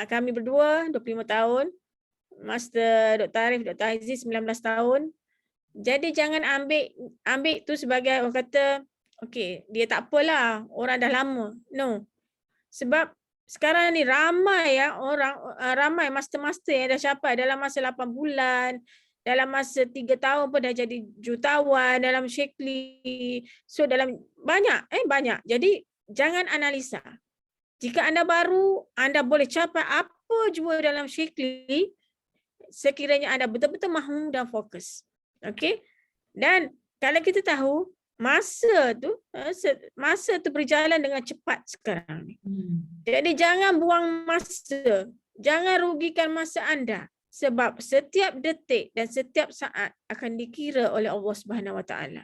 kami berdua 25 tahun, Master Dr. Arif, Dr. Aziz 19 tahun. Jadi jangan ambil tu sebagai orang kata, okey, dia tak apalah, orang dah lama. No. Sebab sekarang ni ramai ramai master-master yang dah capai dalam masa 8 bulan, dalam masa 3 tahun pun dah jadi jutawan dalam Shaklee. So dalam banyak. Jadi jangan analisa. Jika anda baru, anda boleh capai apa jua dalam Shaklee sekiranya anda betul-betul mahu dan fokus. Okey? Dan kalau kita tahu masa tu berjalan dengan cepat sekarang ni. Jadi jangan buang masa, jangan rugikan masa anda sebab setiap detik dan setiap saat akan dikira oleh Allah Subhanahu Wa Taala.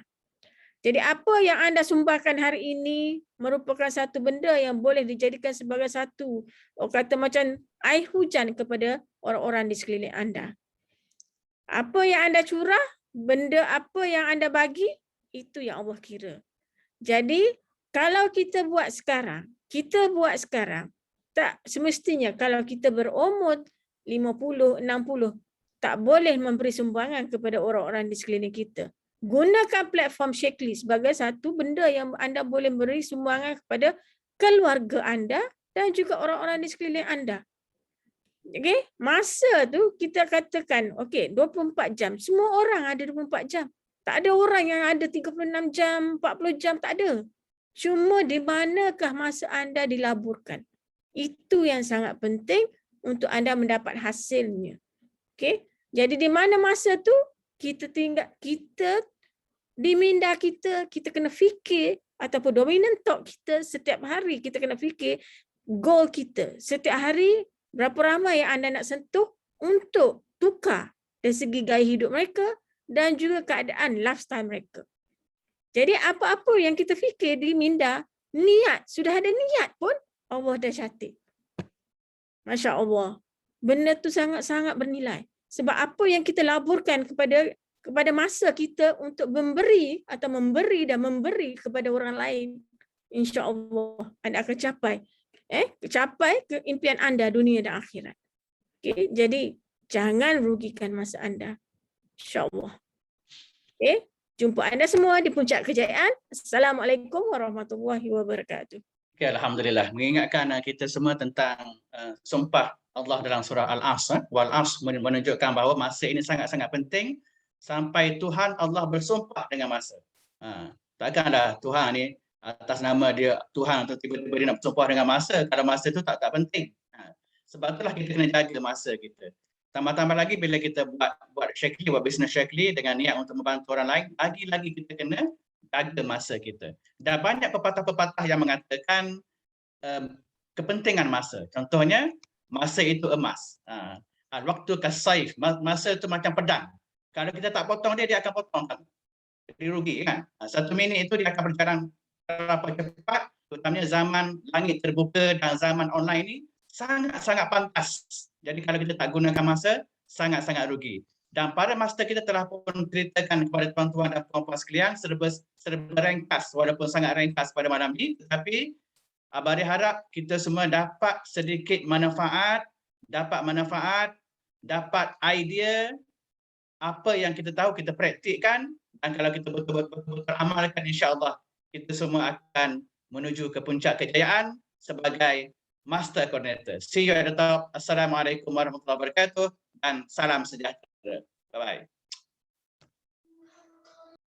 Jadi apa yang anda sumbangkan hari ini merupakan satu benda yang boleh dijadikan sebagai satu, orang kata macam air hujan kepada orang-orang di sekeliling anda. Apa yang anda curah, benda apa yang anda bagi, itu yang Allah kira. Jadi kalau kita buat sekarang, tak semestinya kalau kita berumur 50, 60, tak boleh memberi sumbangan kepada orang-orang di sekeliling kita. Gunakan platform Shaklee sebagai satu benda yang anda boleh beri sumbangan kepada keluarga anda dan juga orang-orang di sekeliling anda. Okey, masa tu kita katakan, okey, 24 jam. Semua orang ada 24 jam. Tak ada orang yang ada 36 jam, 40 jam, tak ada. Cuma di manakah masa anda dilaburkan. Itu yang sangat penting untuk anda mendapat hasilnya. Okey, jadi di mana masa tu di minda kita kena fikir, ataupun dominant thought kita setiap hari kita kena fikir goal kita. Setiap hari berapa ramai yang anda nak sentuh untuk tukar dari segi gaya hidup mereka dan juga keadaan lifestyle mereka. Jadi apa-apa yang kita fikir di minda, niat, sudah ada niat pun Allah dah catat. Masya Allah. Benda tu sangat-sangat bernilai. Sebab apa yang kita laburkan kepada masa kita untuk memberi kepada orang lain, insya-Allah anda akan capai keimpian anda dunia dan akhirat. Okay? Jadi jangan rugikan masa anda, insya-Allah. Okay? Jumpa anda semua di puncak kejayaan. Assalamualaikum warahmatullahi wabarakatuh. Okay, alhamdulillah. Mengingatkan kita semua tentang sumpah Allah dalam surah Al-Asr. Wal-Asr menunjukkan bahawa masa ini sangat-sangat penting sampai Tuhan Allah bersumpah dengan masa. Takkanlah Tuhan ni atas nama dia Tuhan atau tiba-tiba dia nak bersumpah dengan masa kalau masa itu tak penting. Sebab itulah kita kena jaga masa kita. Tambah-tambah lagi bila kita buat Shaklee, buat bisnes Shaklee dengan niat untuk membantu orang lain, lagi-lagi kita kena jaga masa kita. Dan banyak pepatah-pepatah yang mengatakan kepentingan masa. Contohnya, masa itu emas. Waktu kasaif, masa itu macam pedang. Kalau kita tak potong dia akan potong kamu. Jadi rugi kan? 1 minit itu dia akan berjalan berapa cepat, terutamanya zaman langit terbuka dan zaman online ini sangat-sangat pantas. Jadi kalau kita tak gunakan masa, sangat-sangat rugi. Dan para master kita telah pun ceritakan kepada tuan-tuan dan puan-puan sekalian serba ringkas, walaupun sangat ringkas pada malam ini, tetapi Abari harap kita semua dapat sedikit manfaat, dapat idea apa yang kita tahu kita praktikkan, dan kalau kita betul-betul amalkan, insya-Allah kita semua akan menuju ke puncak kejayaan sebagai Master Coordinator. See you at the top. Assalamualaikum warahmatullahi wabarakatuh dan salam sejahtera. Bye-bye.